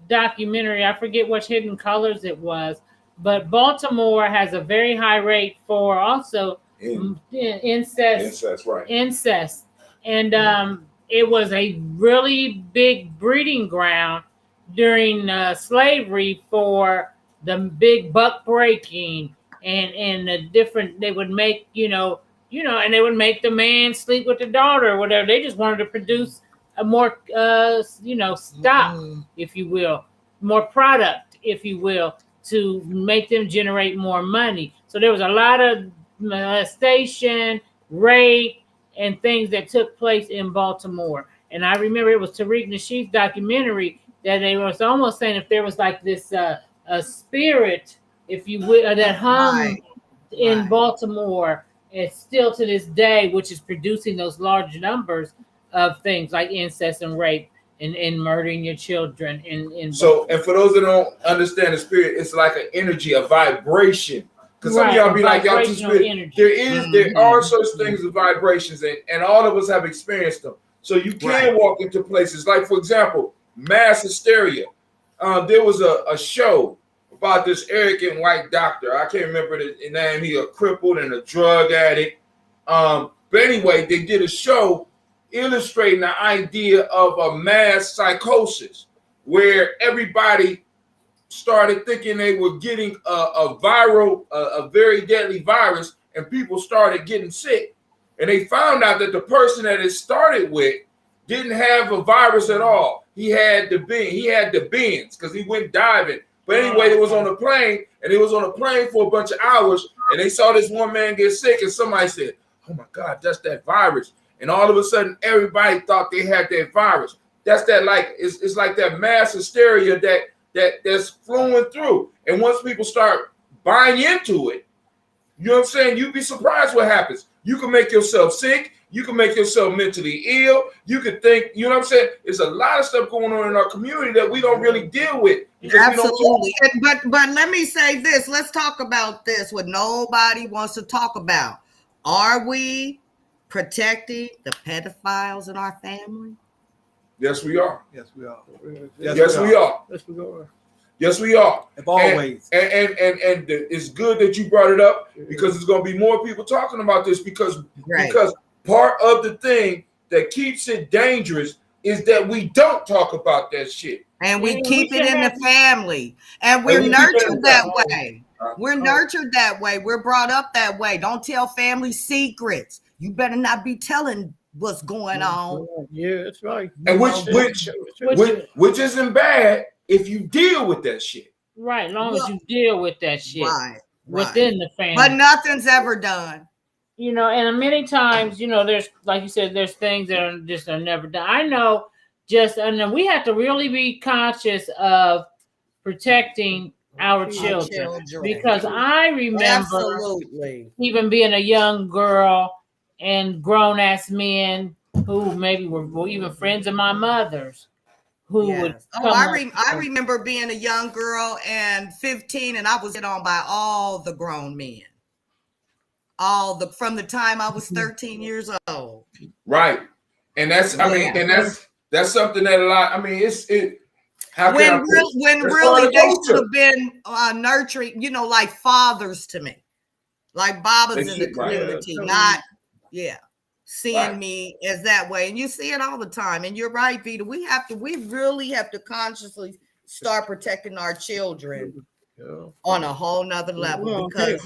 documentary. I forget which Hidden Colors it was, but Baltimore has a very high rate for also incest. Right. Incest. And it was a really big breeding ground during slavery for the big buck breaking and the different, they would make, and they would make the man sleep with the daughter or whatever. They just wanted to produce a more, stock, if you will, more product, if you will, to make them generate more money. So there was a lot of molestation, rape, and things that took place in Baltimore. And I remember it was Tariq Nasheed's documentary that they was almost saying if there was like this a spirit, if you will, that hung in Baltimore, and still to this day, which is producing those large numbers of things like incest and rape and murdering your children. And for those that don't understand the spirit, it's like an energy, a vibration. Because some of y'all be like, y'all too spirit. There are such things as vibrations, and all of us have experienced them. So you can walk into places like, for example, mass hysteria. There was a show about this arrogant white doctor. I can't remember the name. He a crippled and a drug addict. But anyway, they did a show illustrating the idea of a mass psychosis where everybody started thinking they were getting a very deadly virus, and people started getting sick. And they found out that the person that it started with didn't have a virus at all. He had the bends because he went diving. But anyway, it was on a plane, and it was on a plane for a bunch of hours, and they saw this one man get sick, and somebody said, "Oh my God, that's that virus." And all of a sudden, everybody thought they had that virus. That's that, like, it's like that mass hysteria that's flowing through. And once people start buying into it, you know what I'm saying? You'd be surprised what happens. You can make yourself sick. You can make yourself mentally ill. You could think, you know what I'm saying? There's a lot of stuff going on in our community that we don't really deal with. Absolutely. But let me say this. Let's talk about this, what nobody wants to talk about. Are we protecting the pedophiles in our family? Yes, we are. Yes, we are. Yes, we are. Yes, we are. Yes, we are. Always. And it's good that you brought it up because there's going to be more people talking about this because part of the thing that keeps it dangerous is that we don't talk about that shit. And we keep it in the family. And we're nurtured that way. We're nurtured that way. We're brought up that way. Don't tell family secrets. You better not be telling what's going on. Yeah, that's right. And which isn't bad if you deal with that shit. Right, as long as you deal with that shit within the family. But nothing's ever done. You know, and many times, you know, there's, like you said, there's things that are never done. I know and then we have to really be conscious of protecting our children. Because I remember even being a young girl and grown-ass men who maybe were even friends of my mother's who would I remember being a young girl and 15 and I was hit on by all the grown men. From the time I was 13 years old. Right. And that's that's something that a lot, I mean, when really they should have been nurturing, you know, like fathers to me, like Babas in the community, not seeing me as that way. And you see it all the time. And you're right, Vita. We really have to consciously start protecting our children on a whole nother level because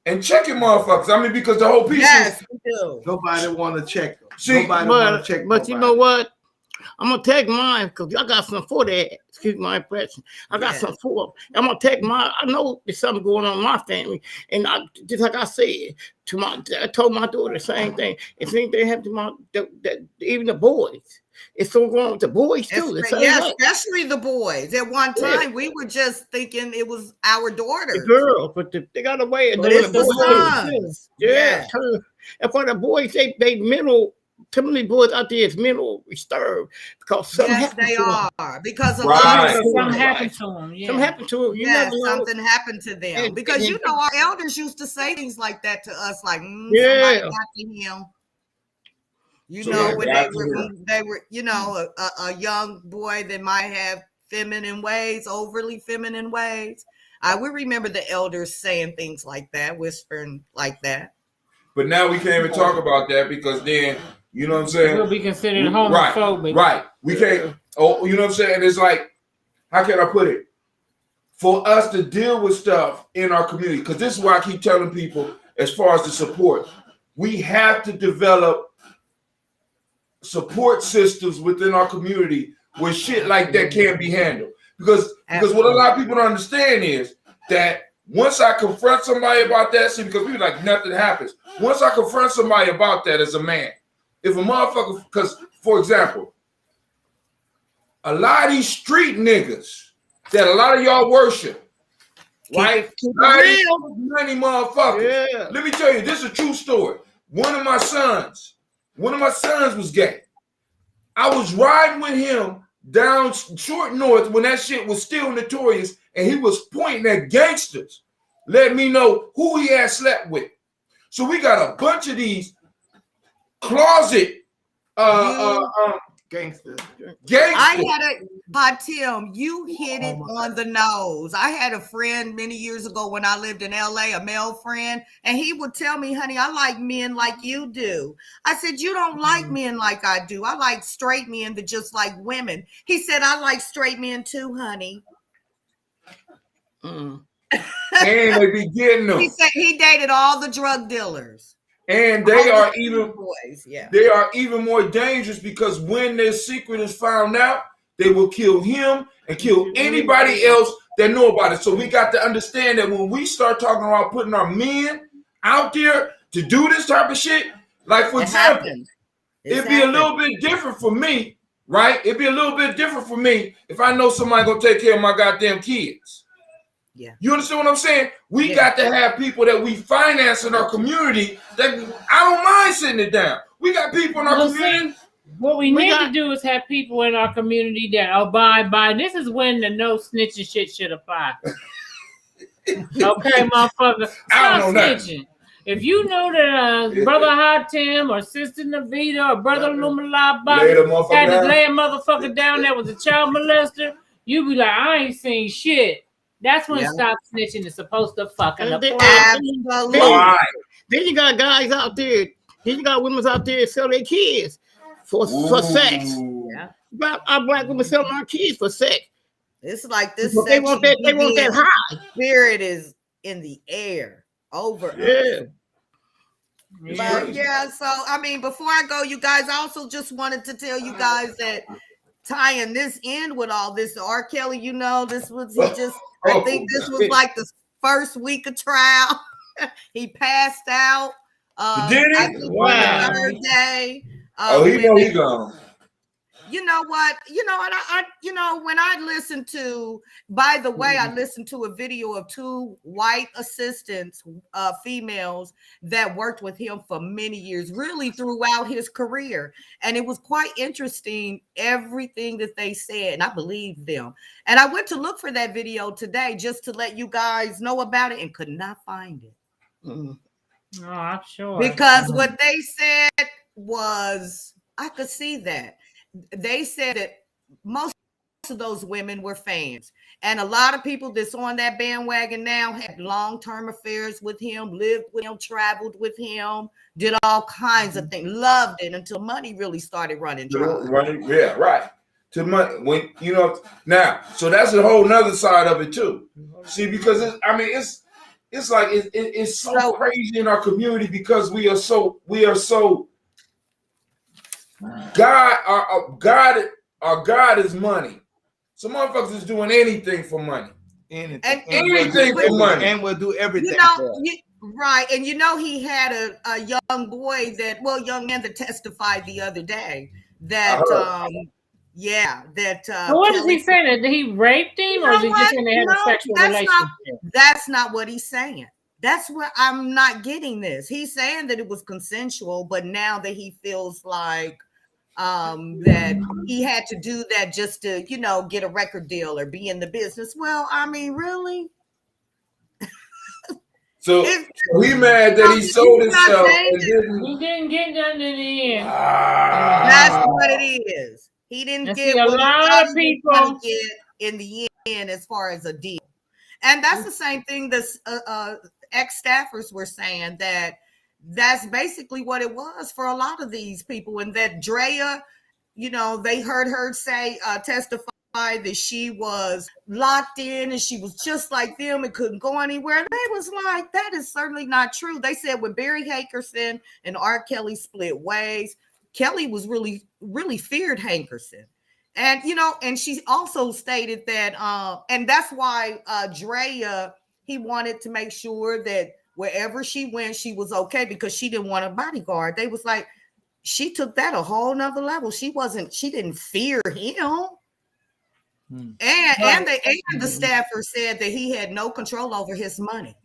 and checking motherfuckers. I mean, because the whole piece is we do. Nobody want to check them. Nobody want to check. But you know what? I'm gonna take mine because I got some for that. Excuse my impression. I got some for them. I'm gonna take mine. I know there's something going on in my family, and just like I said I told my daughter the same thing. If anything happened to even the boys, it's so going on with the boys too. Especially the boys. At one time, we were just thinking it was our daughters, the girls, but they got away. And it's the sons. And for the boys, they mental. Too many boys out there is mental disturbed because something happened to them. Because of something happened to them. Something happened to them. Something happened to them. Because you know our elders used to say things like that to us, like somebody got to him. You know, when they were, you know, a young boy that might have overly feminine ways. I would remember the elders saying things like that, whispering like that. But now we can't even talk about that because then, you know what I'm saying? We'll be considered homophobic. Right. We can't, you know what I'm saying? It's like, how can I put it? For us to deal with stuff in our community, because this is why I keep telling people as far as the support, we have to develop support systems within our community where shit like that can't be handled. Because what a lot of people don't understand is that once I confront somebody about that, because people like nothing happens. Once I confront somebody about that as a man, if a motherfucker, because for example, a lot of these street niggas that a lot of y'all worship, right? Many motherfuckers. Yeah. Let me tell you, this is a true story. One of my sons was gay. I was riding with him down Short North when that shit was still notorious, and he was pointing at gangsters, letting me know who he had slept with. So we got a bunch of these closet gangsters. But Tim, you hit it on the nose. I had a friend many years ago when I lived in LA, a male friend, and he would tell me, honey, I like men like you do. I said, you don't like men like I do. I like straight men that just like women. He said, I like straight men too, honey. And they be getting them. He said he dated all the drug dealers. And they are even they are even more dangerous because when their secret is found out, they will kill him and kill anybody else that know about it. So we got to understand that when we start talking about putting our men out there to do this type of shit, like for example, it'd be a little bit different for me, right? It'd be a little bit different for me if I know somebody gonna take care of my goddamn kids. Yeah. You understand what I'm saying? We got to have people that we finance in our community that I don't mind sitting it down. We got people in our community. What we need to do is have people in our community that abide by. This is when the no snitching shit should apply. Okay, motherfucker. Stop snitching. If you know that Brother Hot Tim or Sister Navita or Brother Lumala Bobby had to lay a motherfucker down that was a child molester, you be like, I ain't seen shit. That's when stop snitching is supposed to fucking apply. Then you got guys out there. Then you got women out there sell their kids for sex. Yeah. Our black women selling our kids for sex. It's like this. They want that high. Spirit is in the air over. Yeah. But yeah, so I mean, before I go, you guys, I also just wanted to tell you guys that tying this in with all this, R. Kelly, you know, this was I think this was like the first week of trial. He passed out. Did he? Wow. The third day. He gone. You know what? I when I listened to, by the way, I listened to a video of 2 white assistants, females that worked with him for many years, really throughout his career. And it was quite interesting, everything that they said, and I believed them. And I went to look for that video today just to let you guys know about it and could not find it. Oh, I'm sure. Because what they said was, I could see that. They said that most of those women were fans. And a lot of people that's on that bandwagon now had long-term affairs with him, lived with him, traveled with him, did all kinds of things, loved it until money really started running dry. Yeah, right. To money, when now, so that's a whole nother side of it too. See, because it's like it's so crazy in our community because we are so our God is money. So motherfuckers is doing anything for money. Anything for money. And we'll do everything. Right. And he had a young boy young man that testified the other day that what is he saying? Did he raped him, or is he just saying they had a sexual relationship? That's not what he's saying. That's where I'm not getting this. He's saying that it was consensual, but now that he feels like that he had to do that just to, get a record deal or be in the business. Well, I mean, really? So he mad that he sold himself and he didn't get nothing in the end. That's what it is. He didn't get a lot of people in the end as far as a deal. And that's the same thing that ex-staffers were saying, that's basically what it was for a lot of these people. And that Drea, they heard her testify that she was locked in and she was just like them and couldn't go anywhere. And they was like, that is certainly not true. They said when Barry Hankerson and R. Kelly split ways, Kelly was really, really feared Hankerson. And, and she also stated that, and that's why Drea, he wanted to make sure that wherever she went, she was okay because she didn't want a bodyguard. They was like, she took that a whole nother level. She didn't fear him. And the staffer said that he had no control over his money.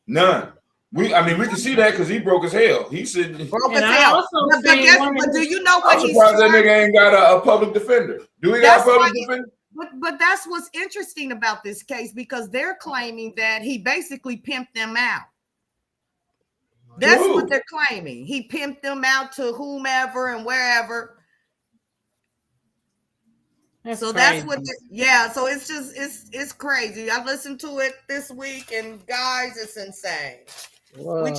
None. We can see that because he broke as hell. He said broke as hell. But do you know what he's surprised that nigga ain't got a public defender. Do we got a public defender? But that's what's interesting about this case because they're claiming that he basically pimped them out. That's what they're claiming. He pimped them out to whomever and wherever. That's what. So it's just it's crazy. I listened to it this week, and guys, it's insane. Whoa.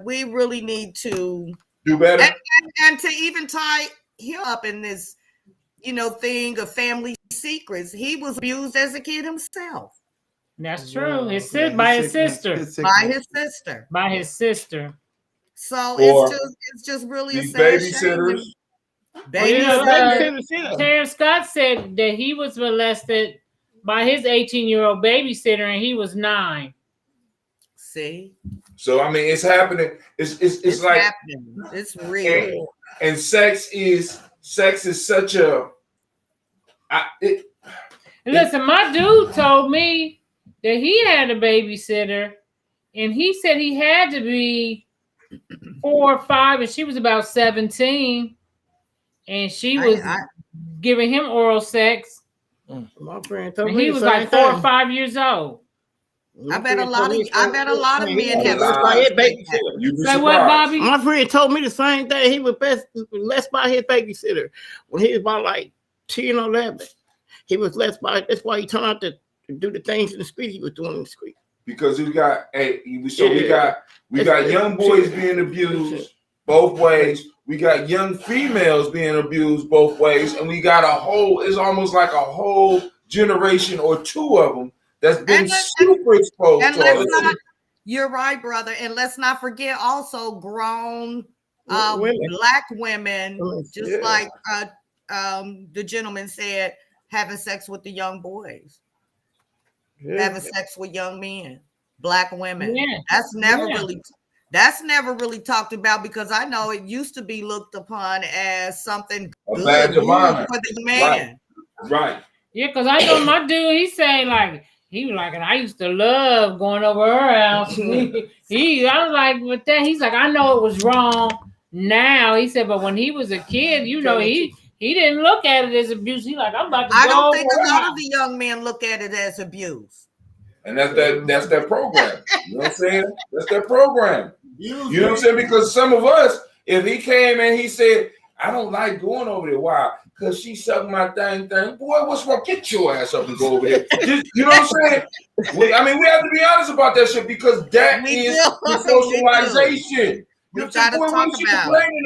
We really need to do better, and to even tie him up in this, thing of family secrets. He was abused as a kid himself. That's true. By his sister. By his sister. So it's just really a sad babysitters. Terrence Scott said that he was molested by his 18-year-old babysitter, and he was 9. See. So it's happening. It's like happening. It's real. And sex is such a. Listen, my dude told me that he had a babysitter, and he said he had to be 4 or 5, and she was about 17, and she was giving him oral sex. My friend told and me he was like 4 or 5 years old. I bet a lot of men have Say what, Bobby? My friend told me the same thing. He was less by his babysitter when he was about like 10 or 11. He was less by. That's why he turned out to do the things in the street he was doing in the street. Because we got we got young boys being abused both ways. We got young females being abused both ways, and we got it's almost like a whole generation or two of them that's been super exposed to all this. You're right, brother. And let's not forget also grown black women, just like the gentleman said, having sex with the young boys, having sex with young men, black women. Yeah. That's never really talked about, because I know it used to be looked upon as something good for the man. Right. Yeah, because I know my dude, he was like, and I used to love going over her house. I was like, with that, he's like, I know it was wrong now. He said, but when he was a kid, he didn't look at it as abuse. He's like, I'm about to go. I don't think a lot of the young men look at it as abuse. And that's their program. You know what I'm saying? That's their program. You know what I'm saying? Because some of us, if he came and he said, I don't like going over there. Why? Because she sucked my thing. Boy, what's wrong? Get your ass up and go over there. You know what I'm saying? We have to be honest about that shit, because that is the socialization. You gotta talk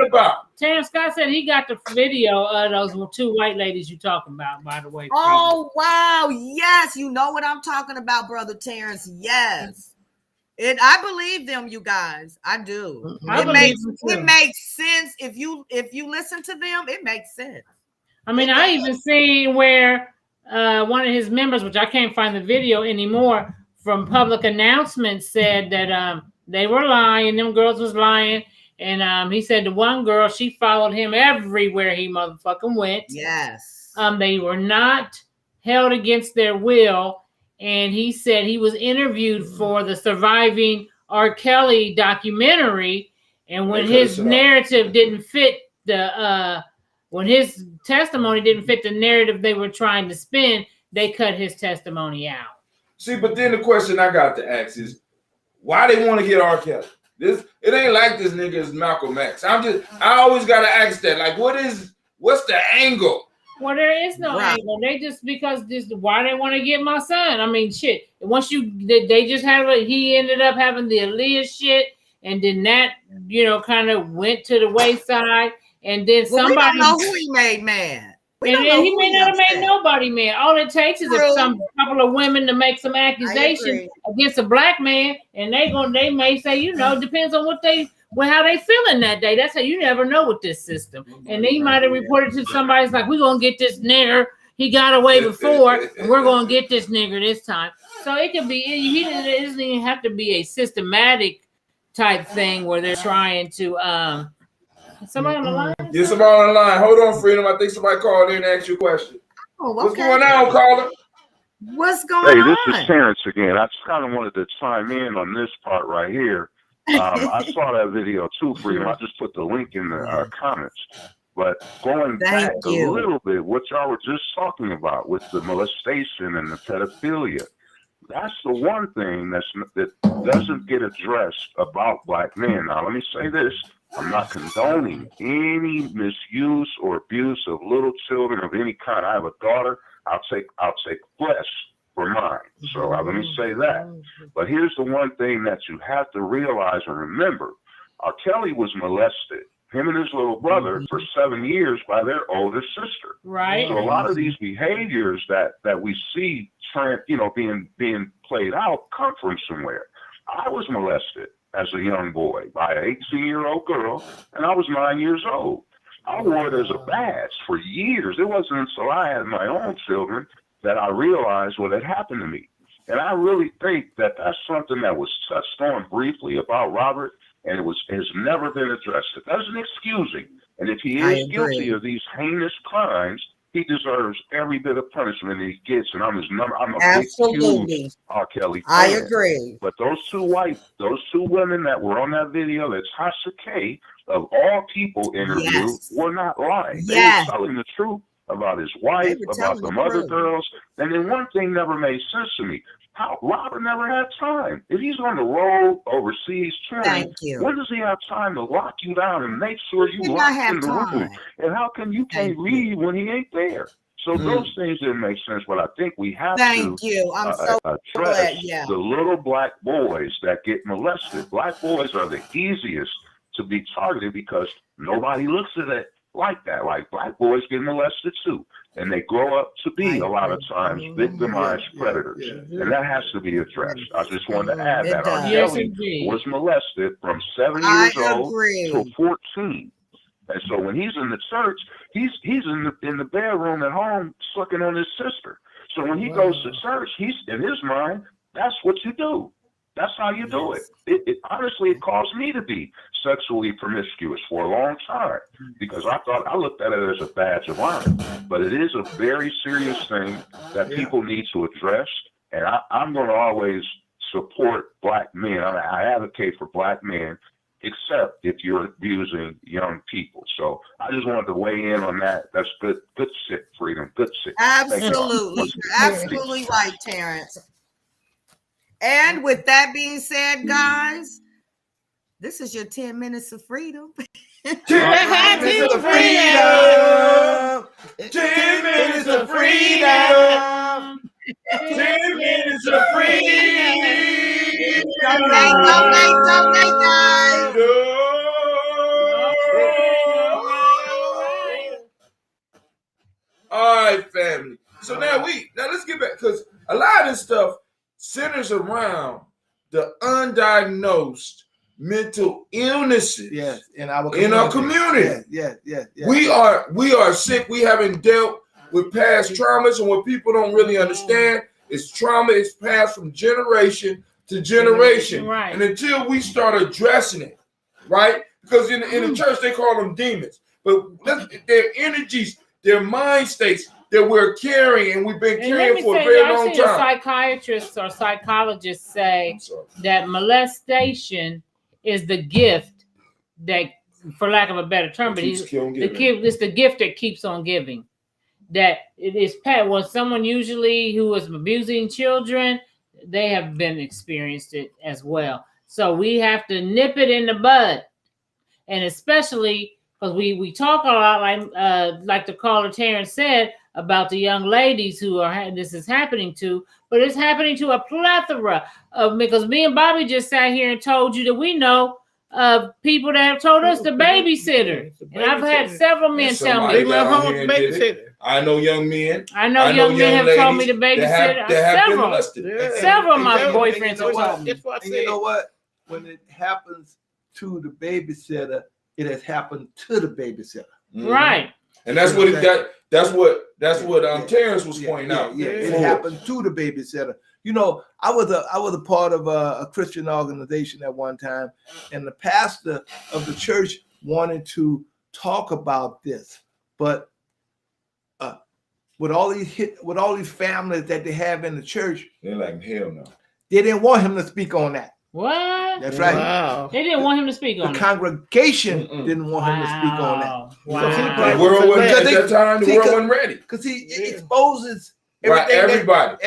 about. Terrence Scott said he got the video of those 2 white ladies you talking about, by the way. Oh, wow. Yes. You know what I'm talking about, Brother Terrence. Yes. I believe them, you guys. I do. It makes sense. If you listen to them, it makes sense. I mean, I even seen where one of his members, which I can't find the video anymore, from public announcements said that they were lying. Them girls was lying. And he said the one girl, she followed him everywhere he motherfucking went. Yes. They were not held against their will. And he said he was interviewed for the Surviving R. Kelly documentary. And when his narrative didn't fit when his testimony didn't fit the narrative they were trying to spin, they cut his testimony out. See, but then the question I got to ask is, why they want to get R. Kelly? It ain't like this nigga is Malcolm X. I always gotta ask that. Like, what's the angle? Well, there is no angle. They just why they want to get my son. I mean, shit. Once they just he ended up having the Aaliyah shit, and then that kind of went to the wayside, and then somebody. We don't know who he made mad. And he may not have made nobody mad. All it takes is some couple of women to make some accusations against a black man, and they may say, depends on how they feeling that day. That's how you never know with this system. And they might have reported to somebody, it's like, we're gonna get this nigger. He got away before, and we're gonna get this nigger this time. So it could be. It doesn't even have to be a systematic type thing where they're trying to. Somebody on the line? Yeah, somebody on the line. Hold on, Freedom. I think somebody called in and asked you a question. Oh, okay. What's going on, caller? What's going on? Hey, this is Terrence again. I just kind of wanted to chime in on this part right here. I saw that video too, Freedom. I just put the link in the comments. But going back a little bit, what y'all were just talking about with the molestation and the pedophilia, that's the one thing that doesn't get addressed about black men. Now, let me say this. I'm not condoning any misuse or abuse of little children of any kind. I have a daughter. I'll take flesh for mine. So let me say that. But here's the one thing that you have to realize and remember. R. Kelly was molested, him and his little brother, for 7 years by their older sister. Right. So a lot of these behaviors that we see being played out come from somewhere. I was molested as a young boy by an 18-year-old girl, and I was 9 years old. I wore it as a badge for years. It wasn't until I had my own children that I realized what had happened to me. And I really think that that's something that was touched on briefly about Robert, and has never been addressed. It doesn't excuse him. And if he is guilty of these heinous crimes, he deserves every bit of punishment he gets, and I'm a Absolutely. big, huge R. Kelly fan. I agree. But those two women that were on that video that Tasha K, of all people, interviewed were not lying. Yes. They were telling the truth about his wife, about the other girls. And then one thing never made sense to me. How Robert never had time. If he's on the road overseas touring, when does he have time to lock you down and make sure you locked in the room? And how can you can't leave when he ain't there? So those things didn't make sense, but I think we have to I'm so address the little black boys that get molested. Black boys are the easiest to be targeted because nobody looks at it like that. Like black boys get molested too. And they grow up to be a lot of times victimized predators. And that has to be addressed. I just wanted to add that. R. Kelly was molested from 7 years old to 14. And so when he's in the church, he's in the bedroom at home sucking on his sister. So when he goes to church, he's in his mind, that's what you do. That's how you do it. Honestly, it caused me to be sexually promiscuous for a long time because I looked at it as a badge of honor. But it is a very serious thing that people need to address. And I'm going to always support black men. I advocate for black men, except if you're abusing young people. So I just wanted to weigh in on that. That's good shit, Freedom. Good shit. Absolutely. You're absolutely right, Terrence. And with that being said, guys, this is your 10 minutes of freedom. 10 minutes of freedom. 10 minutes of freedom. 10 minutes of freedom. Donate, guys. All right, family. So now let's get back because a lot of this stuff centers around the undiagnosed mental illnesses in our community. Yes. We are sick. We haven't dealt with past traumas, and what people don't really understand is trauma is passed from generation to generation. Right. And until we start addressing it, right? Because in the church they call them demons, but their energies, their mind states that we're carrying, and we've been carrying for a very long time. Psychiatrists or psychologists say that molestation is the gift that, for lack of a better term, but it's the gift that keeps on giving. That it is when someone usually who is abusing children, they have been experienced it as well. So we have to nip it in the bud, and especially because we talk a lot, like the caller Terrence said, about the young ladies who this is happening to, but it's happening to a plethora of, because me and Bobby just sat here and told you that we know of people that have told us the babysitter. And I've had several men tell me. I know young men. I know young men have told me the babysitter. Several of my boyfriends have told me. And you know what? When it happens to the babysitter, it has happened to the babysitter. Right. And that's what it got. That's what Terrence was pointing out. Yeah, it happened to the babysitter. You know, I was a part of a Christian organization at one time, and the pastor of the church wanted to talk about this, but with all these families that they have in the church, they're like, hell no. They didn't want him to speak on that. What? That's right. Wow. They didn't want him to speak on the congregation didn't want him to speak on that. Wow. The world wasn't at that time. The world wasn't ready because he exposes everybody.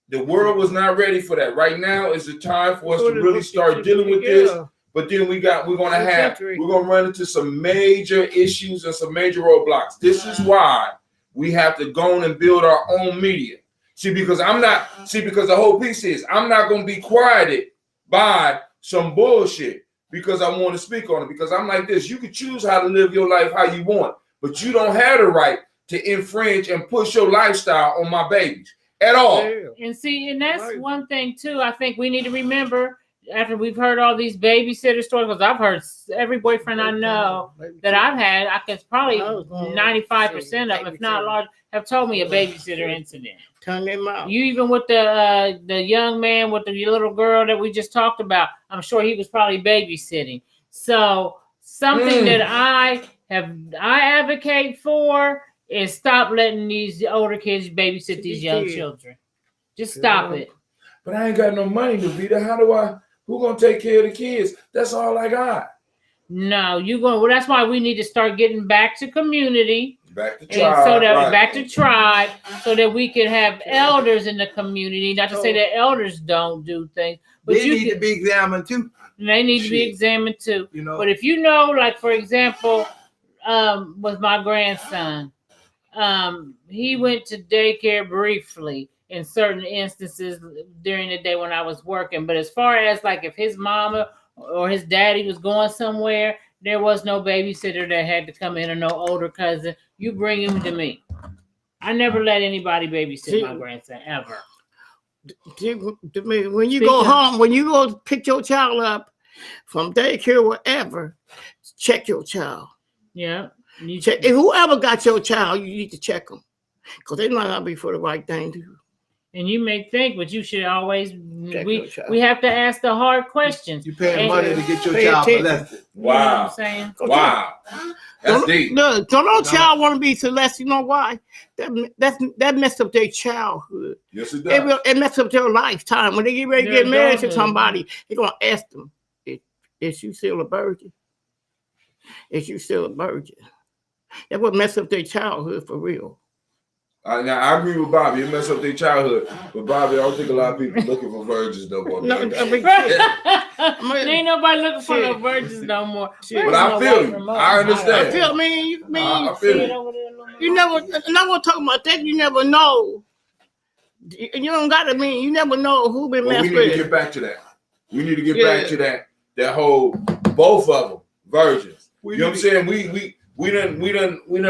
The world was not ready for that. Right now is the time for us to really start dealing with this. But then we're gonna run into some major issues and some major roadblocks. This is why we have to go on and build our own media. Because the whole piece is I'm not gonna be quieted by some bullshit because I want to speak on it. Because I'm like this, you can choose how to live your life how you want, but you don't have the right to infringe and push your lifestyle on my babies at all. And that's one thing too. I think we need to remember after we've heard all these babysitter stories, because I've heard every boyfriend I know that I've had, I can probably 95% of them, if not large, have told me a babysitter incident. Turn them out. You even with the young man with the little girl that we just talked about, I'm sure he was probably babysitting. So something that I advocate for and stop letting these older kids babysit these young children. Just stop it. But I ain't got no money, Navita. Who gonna take care of the kids? That's all I got. No, well, that's why we need to start getting back to community. Back to tribe. So that back to tribe, so that we can have elders in the community. Not to say that elders don't do things, but they need to be examined too. They need to be examined too. You know. But if you know, like for example, with my grandson, he went to daycare briefly in certain instances during the day when I was working. But as far as like if his mama or his daddy was going somewhere, there was no babysitter that had to come in or no older cousin. You bring him to me. I never let anybody babysit my grandson ever. When you go home, when you go pick your child up from daycare, wherever, check your child. Yeah. Check. If whoever got your child, you need to check them because they might not be for the right thing to do. And you may think, but you should always we have to ask the hard questions. You paying money to get your child molested. Wow. You know what I'm saying? Wow. That's deep. Don't no child want to be molested. You know why? That messed up their childhood. Yes, it does. It messed up their lifetime. When they get ready to get married to somebody, they're gonna ask them, "Is you still a virgin? Is you still a virgin?" That would mess up their childhood for real. Now I agree with Bobby. It messed up their childhood, but Bobby, I don't think a lot of people looking for virgins no more. No, ain't nobody looking for no virgins no more. But I feel you. I understand. I feel you. You never. And I'm gonna talk about that. You never know. You don't gotta mean. You never know who been messed with. We need to get back to that. We need to get back to that whole both of them virgins. You know what I'm saying? We done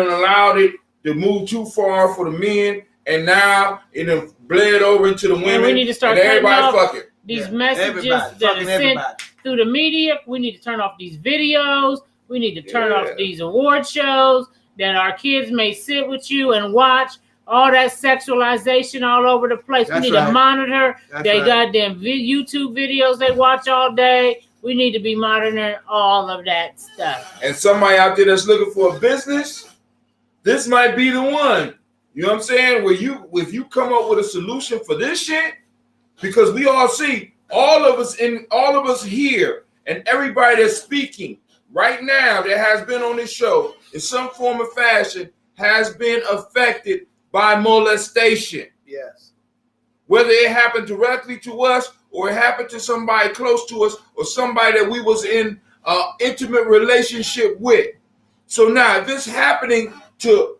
allowed it to move too far for the men, and now it done bled over into the women. And we need to start cutting off these messages that are sent through the media. We need to turn off these videos. We need to turn off these award shows that our kids may sit with you and watch. All that sexualization all over the place. We need to monitor their goddamn YouTube videos they watch all day. We need to be monitoring all of that stuff. And somebody out there that's looking for a business, this might be the one. You know what I'm saying? If you come up with a solution for this shit, because we all see all of us here and everybody that's speaking right now that has been on this show in some form or fashion has been affected by molestation. Yes. Whether it happened directly to us or it happened to somebody close to us or somebody that we was in an intimate relationship with. So now if it's happening to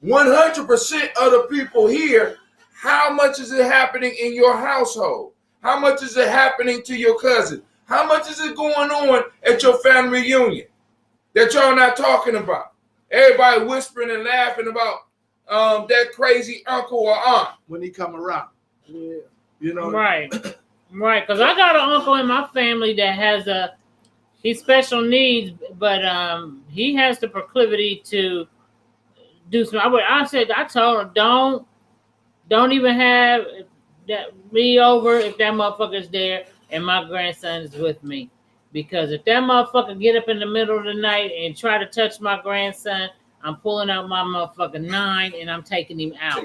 100% of the people here, how much is it happening in your household? How much is it happening to your cousin? How much is it going on at your family reunion that y'all not talking about? Everybody whispering and laughing about that crazy uncle or aunt when he come around. Yeah. You know. Right. Because I got an uncle in my family that has he's special needs, but he has the proclivity to do some. I told him don't even have me over if that motherfucker's there and my grandson is with me, because if that motherfucker get up in the middle of the night and try to touch my grandson, I'm pulling out my motherfucking 9 and I'm taking him out.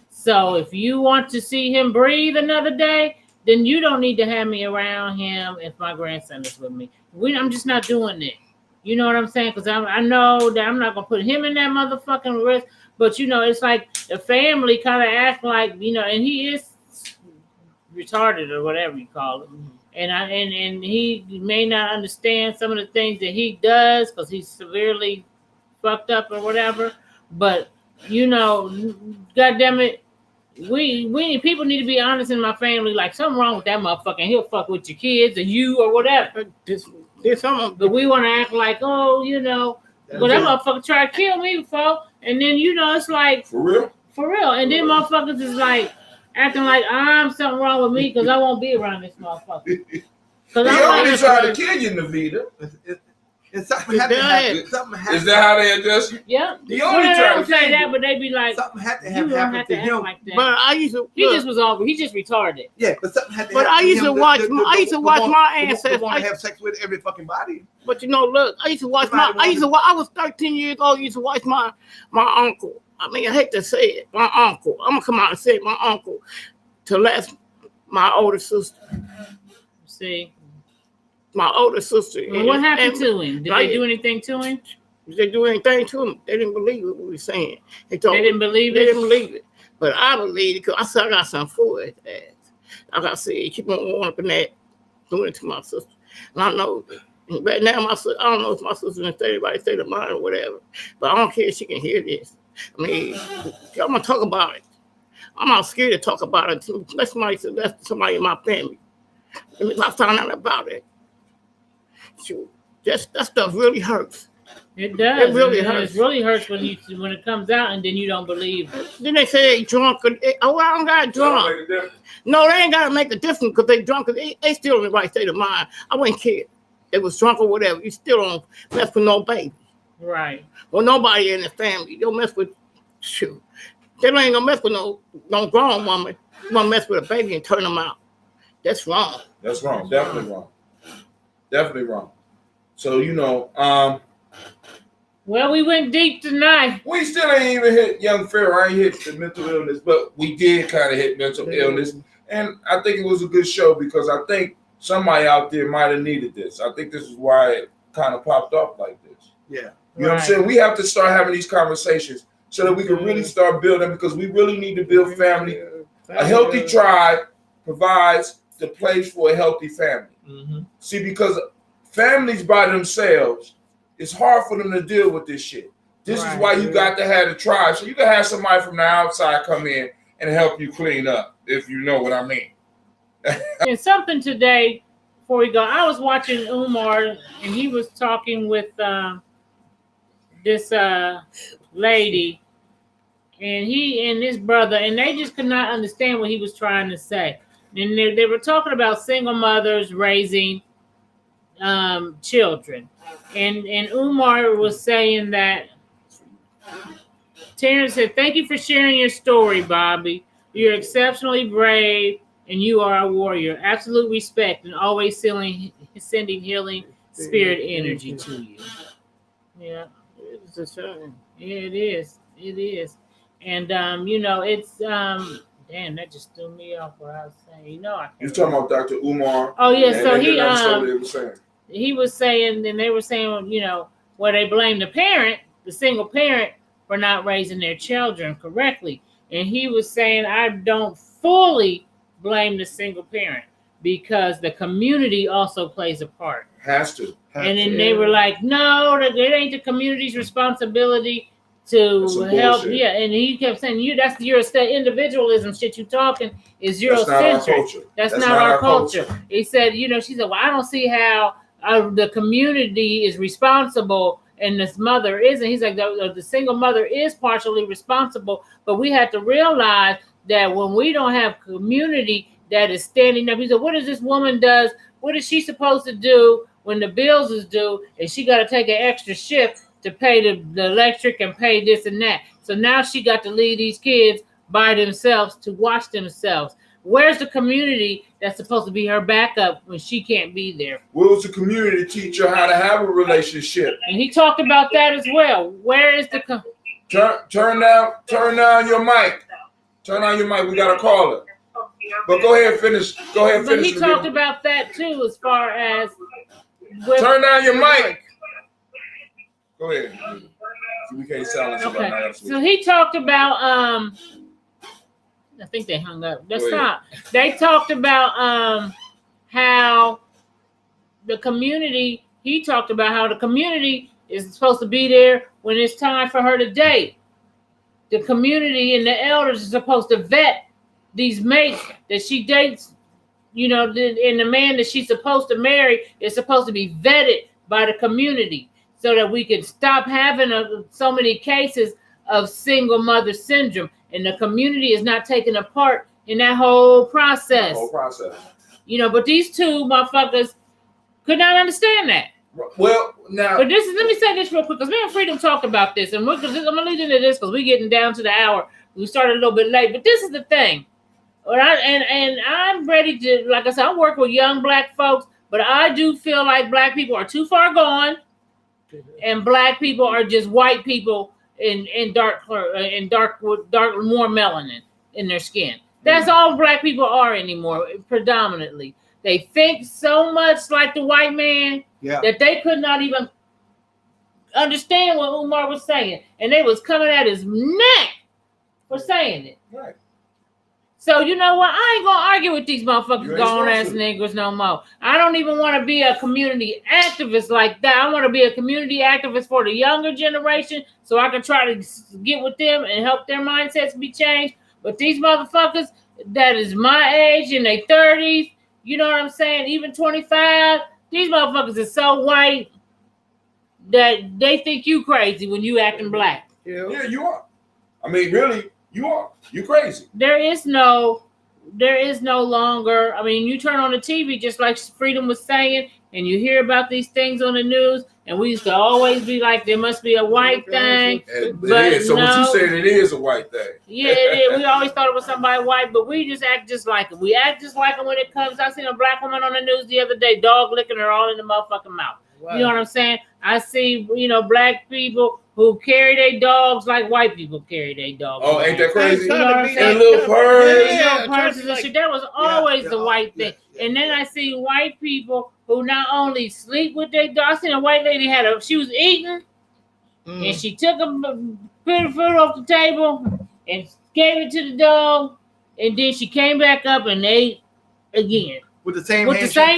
So if you want to see him breathe another day, then you don't need to have me around him if my grandson is with me. I'm just not doing it. You know what I'm saying? Because I know that I'm not going to put him in that motherfucking risk. But, it's like the family kind of act like, and he is retarded or whatever you call it. And he may not understand some of the things that he does because he's severely fucked up or whatever. But, goddamn it, we people need to be honest in my family. Like, something wrong with that motherfucker. He'll fuck with your kids or you or whatever. But we want to act like, well, that motherfucker tried to kill me before. And then, it's like, for real? For real. And then motherfuckers is like acting like I'm something wrong with me because I won't be around this motherfucker. He only tried to kill you, Navita. And something had to happen. Is that how they address you? Yeah. The only time say that, but they be like, something had to have happened to him. like that. But I used to. He just retarded. Yeah, but something had to but happen. I used to watch. I used to watch my ancestors. Want to have sex with every fucking body. But you know, look, I used to watch my. I was 13 years old. I used to watch my uncle. I mean, I hate to say it, my uncle. I'm gonna come out and say it, my uncle, to last my older sister. See. My older sister. Well, what happened to him? Did they do anything to him? Did they do anything to him? They didn't believe what we were saying. They didn't believe it? They didn't believe it. But I believe it because I said I got something for his ass. Like I said, keep on going up in that, doing it to my sister. And I know, right now, my sister, I don't know if my sister's in a state of mind or whatever, but I don't care if she can hear this. I mean, I'm going to talk about it. I'm not scared to talk about it. Let somebody say that's somebody in my family. I found out about it. Shoot, that stuff really hurts. It does. It really hurts. It really hurts when it comes out and then you don't believe it. Then they say they drunk. I don't got drunk. No, they ain't got to make a difference because they drunk. They still in the right state of mind. I wouldn't care. They was drunk or whatever. You still don't mess with no baby. Right. Well, nobody in the family. You don't mess with, shoot. They ain't gonna mess with no grown woman. You want to mess with a baby and turn them out. That's wrong. That's wrong. Definitely wrong. Definitely wrong. So, well, we went deep tonight. We still ain't even hit young Pharaoh. I ain't hit the mental illness, but we did kind of hit mental illness. And I think it was a good show because I think somebody out there might have needed this. I think this is why it kind of popped up like this. Yeah. You know what I'm saying? We have to start having these conversations so that we can really start building because we really need to build family. A healthy tribe provides the place for a healthy family. Mm-hmm. See, because families by themselves, it's hard for them to deal with this shit. This is why you got to have a tribe. So you can have somebody from the outside come in and help you clean up, if you know what I mean. And something today, before we go, I was watching Umar, and he was talking with this lady, and he and his brother, and they just could not understand what he was trying to say. And they were talking about single mothers raising children. And Umar was saying that Terrence said, "Thank you for sharing your story, Bobby. You're exceptionally brave and you are a warrior. Absolute respect and always sending healing spirit energy to you." Yeah. It's a shame. Yeah, it is. It is. And it's damn, that just threw me off what I was saying. You're talking about Dr. Umar. Oh yeah, so he was saying, and they were saying, where they blame the single parent, for not raising their children correctly. And he was saying, I don't fully blame the single parent because the community also plays a part. Has to. And then they were like, no, it ain't the community's responsibility to help. Bullshit. Yeah, and he kept saying, that's your individualism shit you talking is Eurocentric. That's not our culture. He said, she said, well, I don't see how the community is responsible and this mother isn't. He's like, the single mother is partially responsible, but we have to realize that when we don't have community that is standing up, he said, what is this woman does? What is she supposed to do when the bills is due and she got to take an extra shift to pay the electric and pay this and that? So now she got to leave these kids by themselves to watch themselves. Where's the community that's supposed to be her backup when she can't be there? Where was the community to teach her how to have a relationship? And he talked about that as well. Where is the turn down your mic. Turn on your mic. We got a caller. But go ahead and finish. But he talked about that too, as far as turn down your mic. Go ahead. We can't silence you right now. So he talked about I think they hung up. That's not. They talked about how the community. He talked about how the community is supposed to be there when it's time for her to date. The community and the elders are supposed to vet these mates that she dates, and the man that she's supposed to marry is supposed to be vetted by the community so that we can stop having so many cases of single mother syndrome. And the community is not taking a part in that whole process. But these two motherfuckers could not understand that. Well, now, but let me say this real quick because me and Freedom talked about this, and I'm gonna lead into this because we're getting down to the hour. We started a little bit late, but this is the thing. And I'm ready to, like I said, I work with young black folks, but I do feel like black people are too far gone, and black people are just white people in dark more melanin in their skin. That's all black people are anymore, predominantly. They think so much like the white man that they could not even understand what Umar was saying, and they was coming at his neck for saying it. Right. So you know what? I ain't gonna argue with these motherfuckers gone ass niggas no more. I don't even want to be a community activist like that. I want to be a community activist for the younger generation so I can try to get with them and help their mindsets be changed. But these motherfuckers that is my age in their 30s, you know what I'm saying? Even 25, these motherfuckers is so white that they think you crazy when you acting black. Yeah, you are. I mean, really. You are. You crazy. There is no longer. I mean, you turn on the TV, just like Freedom was saying, and you hear about these things on the news, and we used to always be like, there must be a white thing. But it is. So what you said, it is a white thing. Yeah, it is. We always thought it was somebody white, but we just act just like them. We act just like them when it comes. I seen a black woman on the news the other day, dog licking her all in the motherfucking mouth. Wow. You know what I'm saying? I see, black people who carry their dogs like white people carry their dogs. Oh, ain't that crazy? You know what I'm saying? Little purse. Purses and shit. That was always the white thing. And then I see white people who not only sleep with their dogs. I seen a white lady she was eating, and she took a bit of food off the table and gave it to the dog, and then she came back up and ate again. With the same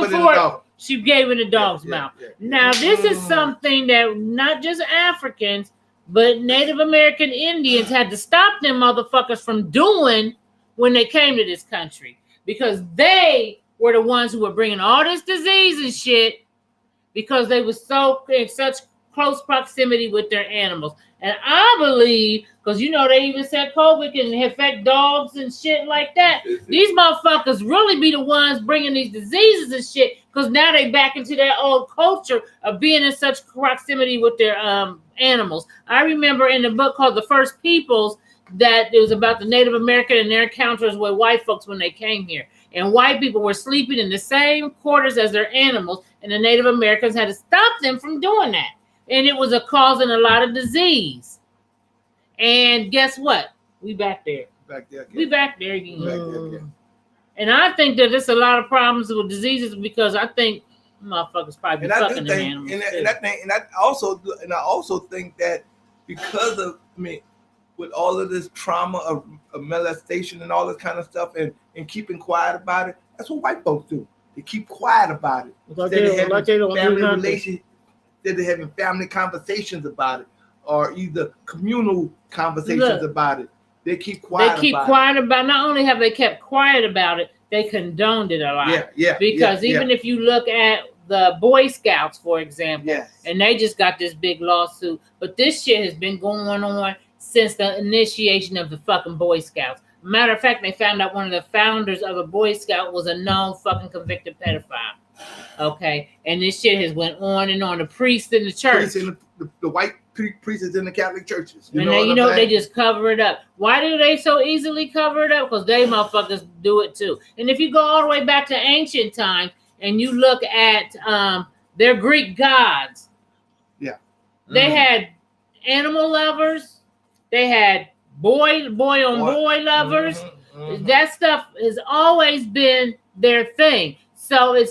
fork. She gave in the dog's mouth. Now, this is something that not just Africans, but Native American Indians had to stop them motherfuckers from doing when they came to this country. Because they were the ones who were bringing all this disease and shit because they were so in such close proximity with their animals. And I believe, because they even said COVID can affect dogs and shit like that. These motherfuckers really be the ones bringing these diseases and shit because now they back into their old culture of being in such proximity with their animals. I remember in the book called The First Peoples that it was about the Native American and their encounters with white folks when they came here. And white people were sleeping in the same quarters as their animals, and the Native Americans had to stop them from doing that. And it was causing a lot of disease. And guess what? We back there. We back there again. And I think that there's a lot of problems with diseases because I think motherfuckers probably be fucking the animals. And I also think that because of with all of this trauma of molestation and all this kind of stuff and keeping quiet about it, that's what white folks do. They keep quiet about it. They're having family conversations about it, or either communal conversations about it. They keep quiet. Not only have they kept quiet about it, they condoned it a lot. Because even if you look at the Boy Scouts, for example, and they just got this big lawsuit, but this shit has been going on since the initiation of the fucking Boy Scouts. Matter of fact, they found out one of the founders of a Boy Scout was a known fucking convicted pedophile. Okay, and this shit has went on and on. The priests in the church, the white priests in the Catholic churches, they just cover it up. Why do they so easily cover it up? Because they motherfuckers do it too. And if you go all the way back to ancient times and you look at their Greek gods, they had animal lovers, they had boy on boy lovers. That stuff has always been their thing. So it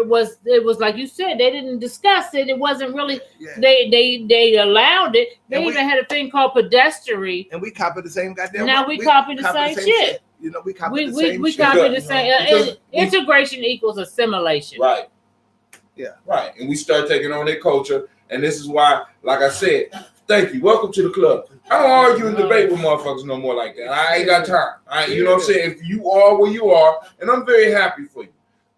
was like you said, they didn't discuss it. It wasn't really, they allowed it. They even had a thing called pedestry. And we copied the same goddamn. Now we copy the same shit. We copy the same shit. We copy the same. Integration equals assimilation. Right. Yeah. Right. And we start taking on their culture. And this is why, like I said, thank you. Welcome to the club. I don't argue and debate with motherfuckers no more like that. I ain't got time. You know what I'm saying? If you are where you are, and I'm very happy for you.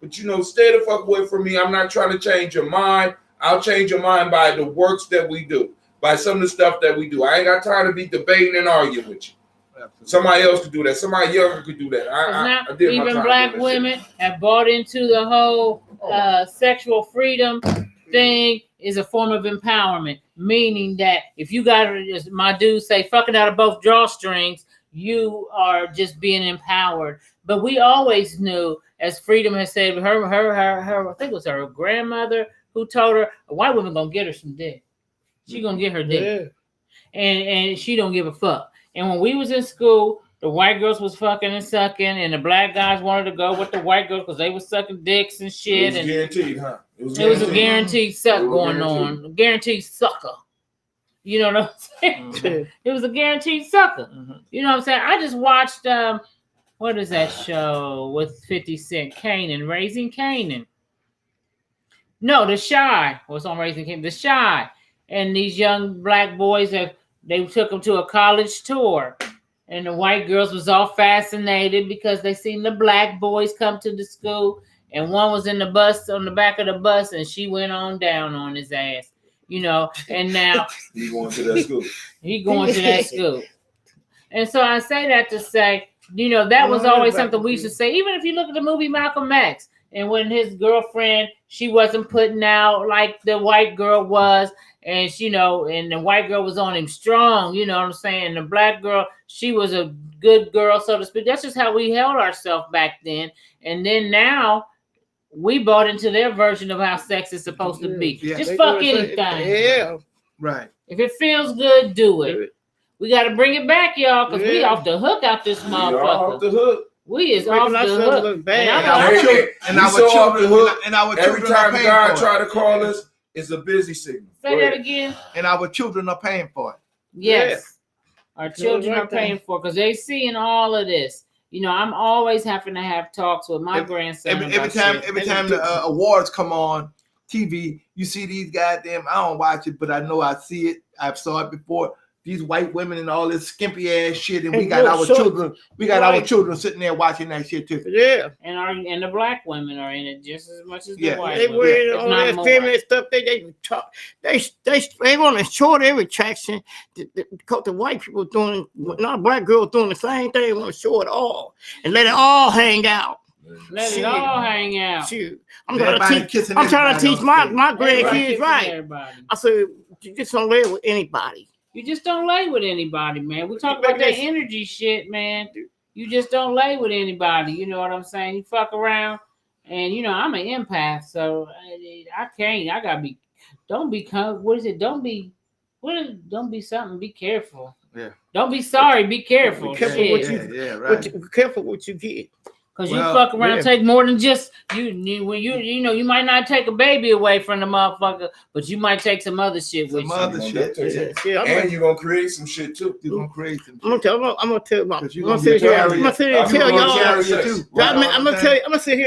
But, stay the fuck away from me. I'm not trying to change your mind. I'll change your mind by the works that we do, by some of the stuff that we do. I ain't got time to be debating and arguing with you. Absolutely. Somebody else could do that. Somebody younger could do that. I did even black women have bought into the whole sexual freedom thing is a form of empowerment, meaning that if you got, as my dude say, fucking out of both drawstrings, you are just being empowered. But we always knew, as Freedom has said, her I think it was her grandmother who told her, a white woman gonna get her some dick. She gonna get her dick. And she don't give a fuck. And when we was in school, the white girls was fucking and sucking, and the black guys wanted to go with the white girls because they was sucking dicks and shit. It was guaranteed, huh? It was a guaranteed suck going on. A guaranteed sucker. You know what I'm saying? Mm-hmm. It was a guaranteed sucker. Mm-hmm. You know what I'm saying? I just watched what is that show with 50 Cent? Canaan, Raising Canaan. No, The Shy was on Raising Canaan. The Shy. And these young black boys, they took them to a college tour. And the white girls was all fascinated because they seen the black boys come to the school. And one was in the bus, on the back of the bus, and she went on down on his ass. You know, and now he going to that school. He going to that school. And so I say that to say, you know, that was always something we used to say. Even if you look at the movie Malcolm X, and when his girlfriend, she wasn't putting out like the white girl was, and she, you know, and the white girl was on him strong, you know what I'm saying? The black girl, she was a good girl, so to speak. That's just how we held ourselves back then. And then now, we bought into their version of how sex is supposed to be. Yeah, just fuck anything. Yeah. Right. If it feels good, do it. We got to bring it back, y'all, because we off the hook out this motherfucker. Off the hook. We is off the hook. And our children every time God try to call us, it's a busy signal. Say that again. And our children are paying for it. Yes. Our children are paying for it because they seeing all of this. You know, I'm always having to have talks with my grandson. Every time the awards come on TV, you see these goddamn. I don't watch it, but I know I see it. I've saw it before. These white women and all this skimpy ass shit, and we got our children. We got our children sitting there watching that shit too. Yeah, and the black women are in it just as much as the white. They wear all that feminist stuff. They want to short every traction. Because the white people doing, not black girls doing the same thing. They want to show it all and let it all hang out. Let it all hang out. Shoot. I'm trying to teach my grandkids right. Everybody. I said, you just don't live with anybody. You just don't lay with anybody, man. We talk about that energy shit, man. You just don't lay with anybody. You know what I'm saying? You fuck around, and you know I'm an empath, so I can't. I gotta be. Don't become. What is it? Don't be something. Be careful. Yeah. Don't be sorry. Be careful. Be careful right. Careful what you get. Because you fuck around, take more than just you know, you might not take a baby away from the motherfucker, but you might take some other shit with you. And you're gonna create some shit too. You're gonna create some shit. I'm gonna sit here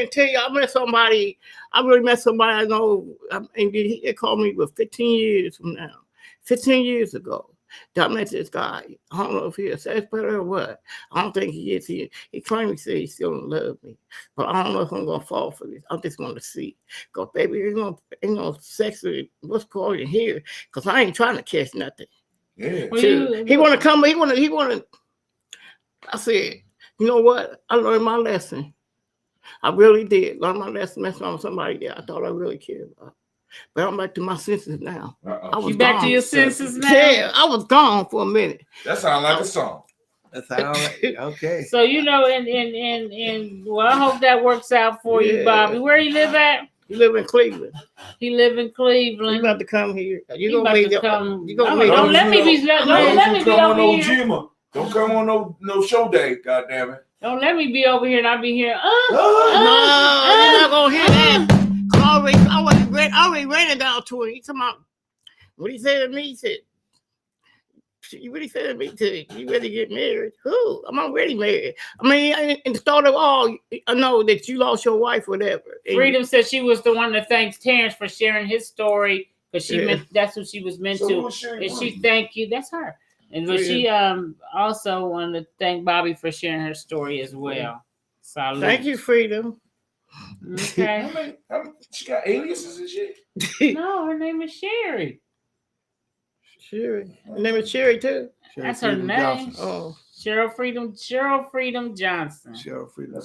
and tell y'all. I met somebody. I really met somebody I know, and he called me with 15 years from now. 15 years ago. I met this guy. I don't know if he's a sex predator or what. I don't think he is. He claims he still in love with me. But I don't know if I'm going to fall for this. I just want to see. Because, baby, ain't no sex with what's called in here. Because I ain't trying to catch nothing. Yeah. He want to come. He want to. I said, you know what? I learned my lesson. I really did. Learn my lesson messing with somebody that I thought I really cared about. But I'm back to my senses now. You back to your senses now? Yeah, I was gone for a minute. That sounds like a song. That sounds like okay. So you know, and well, I hope that works out for you, Bobby. Where you live at? You live in Cleveland. He live in Cleveland. You about to come here? You gonna be come? You gonna don't let me be. Don't let me be over here. Don't come on no show day. God damn it. Don't let me be over here and I be here. No, you're not gonna hear that. I already ran it down to him. He talking about what he said to me. He said, "What he said to me? You ready to get married? Who? I'm already married. I mean, in the start of all, I know that you lost your wife, whatever." And Freedom said she was the one that thanks Terrence for sharing his story because she meant that's what she was meant to. And she thank you. That's her. And but she also wanted to thank Bobby for sharing her story as well. Salute. Thank you, Freedom. Okay. She got aliases and shit. No, her name is Sherry. Sherry. Her name is Sherry too. That's her name. Johnson. Oh, Cheryl Freedom Johnson. Cheryl Freedom.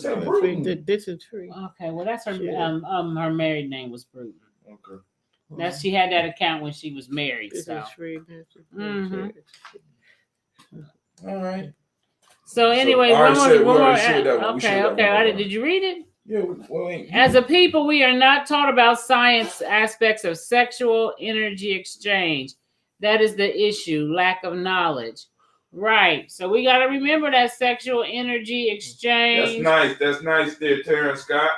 This is true. Okay, well that's her. Her married name was Bruton. Okay. That's she had that account when she was married. So. All right. So anyway, one more. Okay. Did you read it? Yeah. Well, as a people, we are not taught about science aspects of sexual energy exchange. That is the issue, lack of knowledge. Right. So we got to remember that sexual energy exchange. That's nice there, Terrence Scott.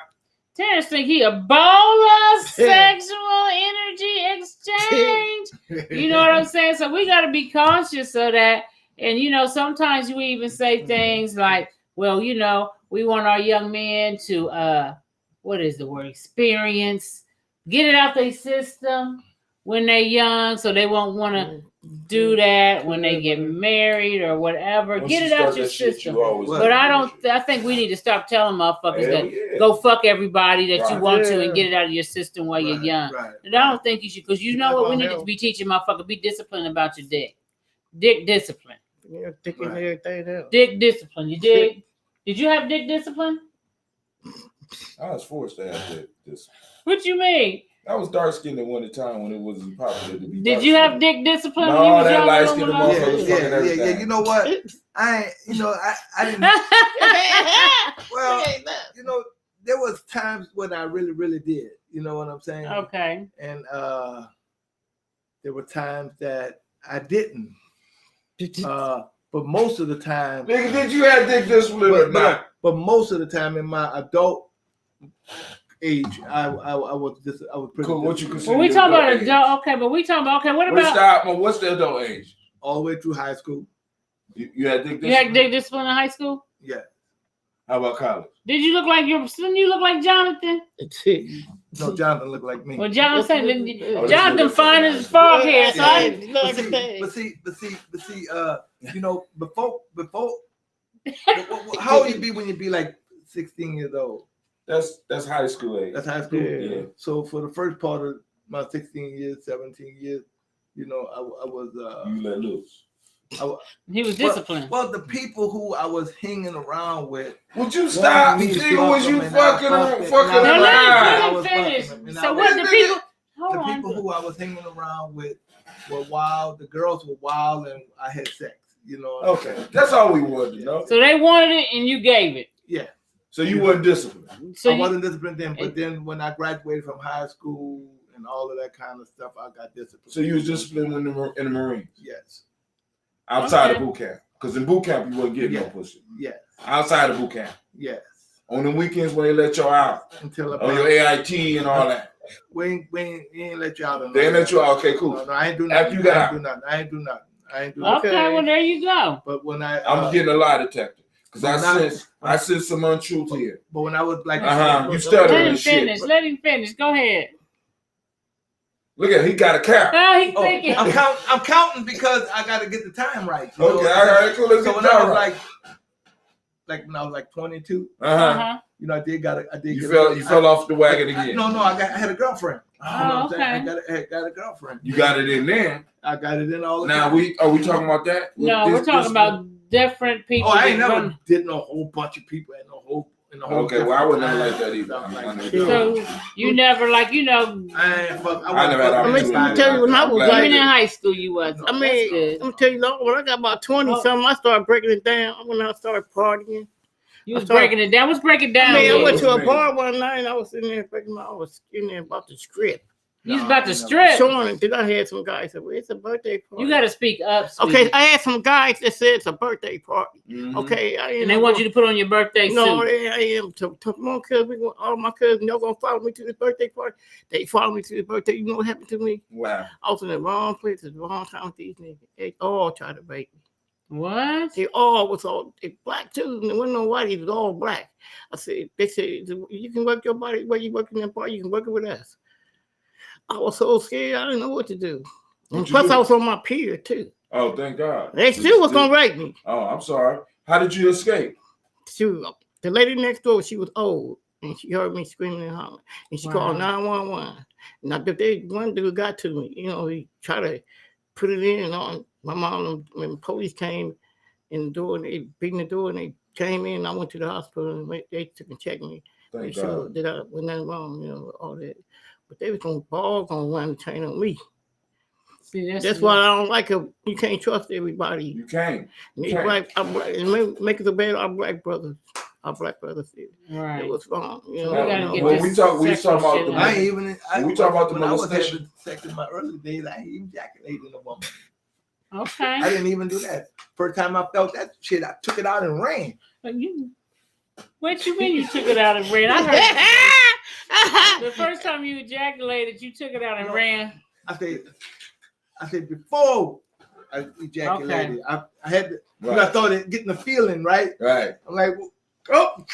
Terrence think he a bowler sexual energy exchange. You know what I'm saying? So we got to be conscious of that. And, sometimes we even say things like, well, we want our young men to, experience, get it out their system when they're young so they won't want to do that when they get married or whatever. Get it out your system. But I think we need to stop telling motherfuckers that go fuck everybody that you want to and get it out of your system while you're young. And I don't think you should, because you know what we need to be teaching motherfuckers, be disciplined about your dick. Dick discipline. Yeah, dick and everything else. Dick discipline. You dig? Did you have dick discipline? I was forced to have dick discipline. What you mean? I was dark skinned at one time when it wasn't popular to be. Did you have dick discipline? No, that light skinned motherfucker. Yeah. You know what? I didn't. Well, there was times when I really, really did. You know what I'm saying? Okay. And there were times that I didn't. But most of the time, nigga, did you have dick discipline or not? But most of the time in my adult age, I was pretty. Cool. What you consider? Well, we talking about adult. Okay, but we talking about What about? Stop. What's the adult age? All the way through high school. You had dick discipline. You had dick discipline in high school? Yeah. How about college? Did you look like didn't you look like Jonathan? No, Jonathan looked like me. Well, Jonathan fine as fog hair. So but see, before, how old you be when you be like 16 years old? That's high school age. That's high school. Yeah. So for the first part of my 16 years, 17 years, I was. You let loose. He was disciplined. Well, the people who I was hanging around with. Would you stop? Nigga, was you fucking around? Let him finish. So what the people? The people who I was hanging around with were wild. The girls were wild, and I had sex. Okay, that's all we wanted to know. So they wanted it, and you gave it. Yeah. So you weren't disciplined. I wasn't disciplined then, but then when I graduated from high school and all of that kind of stuff, I got disciplined. So you was disciplined in the Marines? Yes. Outside of boot camp, because in boot camp you wouldn't get no pussy. Yes. Outside of boot camp. Yes. On the weekends when they let y'all out, on your AIT and all that. We ain't let you out. They ain't let you out. Okay, cool. No, I ain't do nothing. After you got out. I ain't do nothing. Okay, well there you go. But when I'm getting a lie detector because I sense some untruth here. But when I was like, you stuttering and shit. Let him finish. Go ahead. Look at he got a count. He's thinking. I'm counting because I got to get the time right. Okay, all right, cool. Let's so get when the time I was right. when I was like 22, Uh-huh. I did. You fell off the wagon again. No, I had a girlfriend. Okay. I got a girlfriend. You got it in there. I got it in all the time. Now are we talking about that? No, we're talking about different people. Oh, I ain't never did no whole bunch of people in the whole. Okay, well I would never like that either. So you never I ain't fuck. I never had opportunity. Let me tell you when I was like even in high school you was. Let me tell you when I got about 20 something, I started breaking it down. When I started partying. You was breaking it down. What's breaking down? I went to a bar one night and I was in there about the script. You was about to strip. Showing it. Then I had some guys say, well, it's a birthday party. You got to speak up. Sweetie. Okay, I had some guys that said it's a birthday party. Mm-hmm. Okay. And they want you to put on your birthday suit. No, I am. Come on, cousin. All my cousins, y'all going to follow me to this birthday party. They follow me to the birthday. You know what happened to me? Wow. I was in the wrong place at the wrong time with these niggas. They all tried to rape me. What? They all was all black too. And there wasn't no white. It was all black. They said, you can work your body where you work in that party. You can work it with us. I was so scared, I didn't know what to do. And plus, I was on my peer, too. Oh, thank God. They still was going to rape me. Oh, I'm sorry. How did you escape? The lady next door, she was old, and she heard me screaming and hollering. And she called 911. Now, one dude got to me. He tried to put it in on my mom. When the police came in the door, and they beat the door, and they came in. I went to the hospital, and they took and checked me. Thank God. Sure that I was nothing wrong, all that. but they was gonna ball gonna run to turn on me. See, that's why I don't like it. You can't trust everybody. You can't. I'm black. And make it bad. Our black brothers. Our black brothers did. Right. It was wrong. You know. We talk about the. I ain't even. We talk about the when I was molestation. having sex in my early days. I ain't even ejaculated a woman. Okay. I didn't even do that. First time I felt that shit, I took it out and ran. But what you mean you took it out and ran? I heard the first time you ejaculated, you took it out and ran. I said before I ejaculated, I had to. Right. I started getting the feeling, right? Right. I'm like, oh.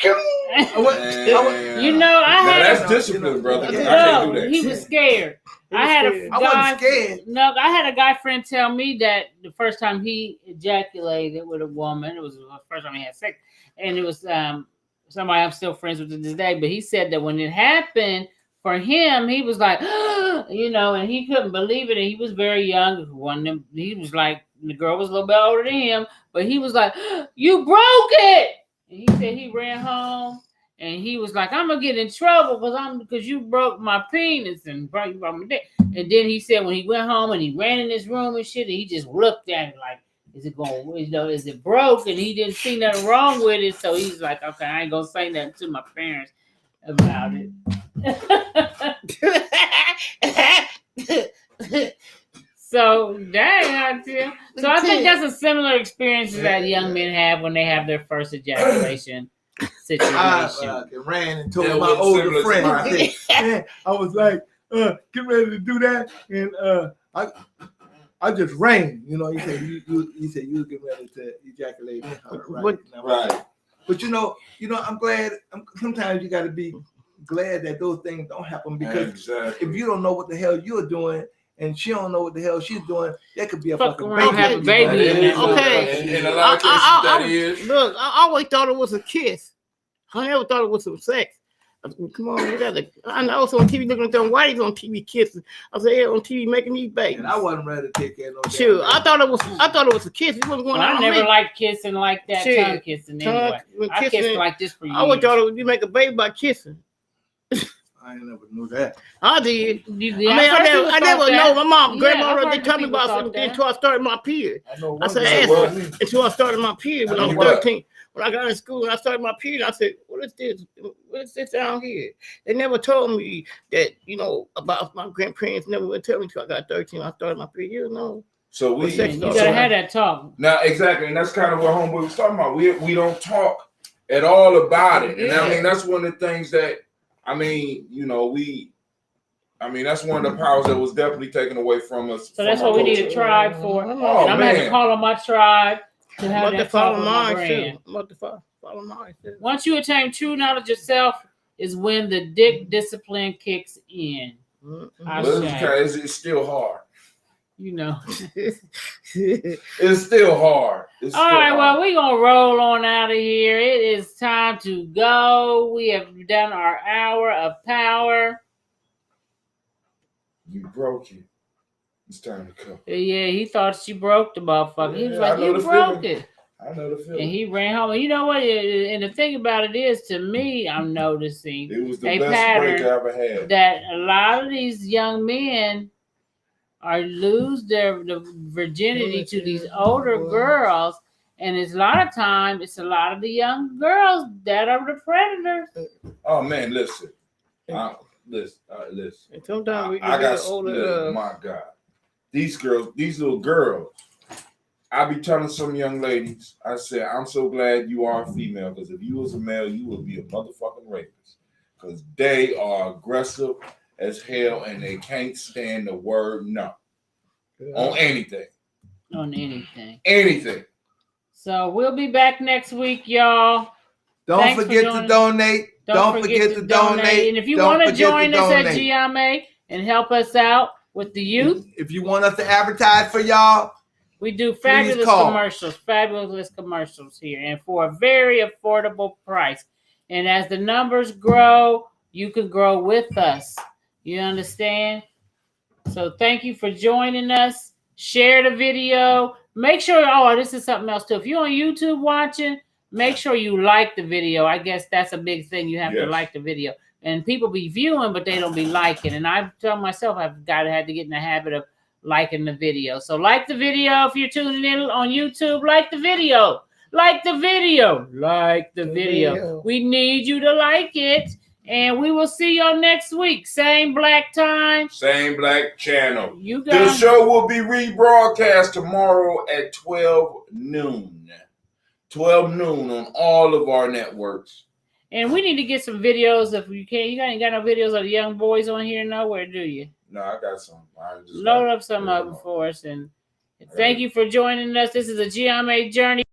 You know, that's discipline, brother. No, I can't do that. He was scared. I wasn't scared. No, I had a guy friend tell me that the first time he ejaculated with a woman, it was the first time he had sex, and it was somebody I'm still friends with to this day. But he said that when it happened for him, he was like, you know, and he couldn't believe it. And he was very young. He was like, the girl was a little bit older than him, but he was like, "You broke it." And he said he ran home and he was like, "I'm gonna get in trouble because you broke my penis and broke my dick." And then he said when he went home and he ran in his room and shit, and he just looked at it like, "Is it going? You know, is it broke?" And he didn't see nothing wrong with it, so he's like, "Okay, I ain't gonna say nothing to my parents about it." So dang, so I think that's a similar experience that young men have when they have their first ejaculation situation. I ran and told my older friend. I was like, get ready to do that, and I just ran. You know, he said you get ready to ejaculate. Right. But you know, I'm glad. Sometimes you got to be glad that those things don't happen because if you don't know what the hell you're doing. And she don't know what the hell she's doing. That could be a fucking baby. Okay. In a lot of cases, that is. Look, I always thought it was a kiss. I never thought it was some sex. I said, come on, we gotta. I know so on TV looking at them whiteys on TV kissing. I said, yeah, on TV making these babies. And I wasn't ready to take care of no. Sure, I thought it was a kiss. It wasn't going on. I never liked kissing like that. Tongue kissing anyway. I kissed like this for years. I always thought you make a baby by kissing. I never knew that. I did. I never know. My mom, grandma, they told me about something until I started my period. I said, until I started my period when I was 13. When I got in school and I started my period, I said, what is this? What is this down here? They never told me that, about my grandparents. Never would tell me until I got 13. I started my period. You know. So you gotta have that talk. Now, exactly, and that's kind of what homeboy was talking about. We don't talk at all about it, and I mean that's one of the things that. That's one of the powers that was definitely taken away from us. So that's what we need a tribe for. And I'm going to have to call on my tribe to have that talk with my brand. Follow mine too. Once you attain true knowledge of self is when the dick discipline kicks in. It's still hard. It's still hard. All right, well, we're going to roll on out of here. It is time to go. We have done our hour of power. You broke it. It's time to go. Yeah, he thought she broke the motherfucker. He was like, you broke it. I know the feeling. And he ran home. And you know what? And the thing about it is, to me, I'm noticing it was the best break I ever had. That a lot of these young men lose their virginity to these older girls, and it's a lot of time it's a lot of the young girls that are the predators. Oh man, listen. And sometimes I got older. My God, these little girls. I be telling some young ladies, I said, I'm so glad you are a female, because if you was a male, you would be a motherfucking rapist, because they are aggressive as hell, and they can't stand the word no on anything. Anything. So we'll be back next week, y'all. Don't forget to donate. Don't forget to donate. And if you want to join us at GMA and help us out with the youth, if you want us to advertise for y'all, we do fabulous commercials here, and for a very affordable price. And as the numbers grow, you can grow with us. You understand? So thank you for joining us. Share the video. Make sure, this is something else too. If you're on YouTube watching, make sure you like the video. I guess that's a big thing. You have to like the video. and people be viewing, but they don't be liking. And I tell myself I've got to have to get in the habit of liking the video. So like the video if you're tuning in on YouTube. Like the video. Like the video. Like the video. We need you to like it. And we will see y'all next week. Same black time. Same black channel. You guys. The show will be rebroadcast tomorrow at 12 noon. 12 noon on all of our networks. And we need to get some videos if you can. You ain't got no videos of the young boys on here nowhere, do you? No, I got some. Load up some of them for us. And thank you for joining us. This is a GMA Journey.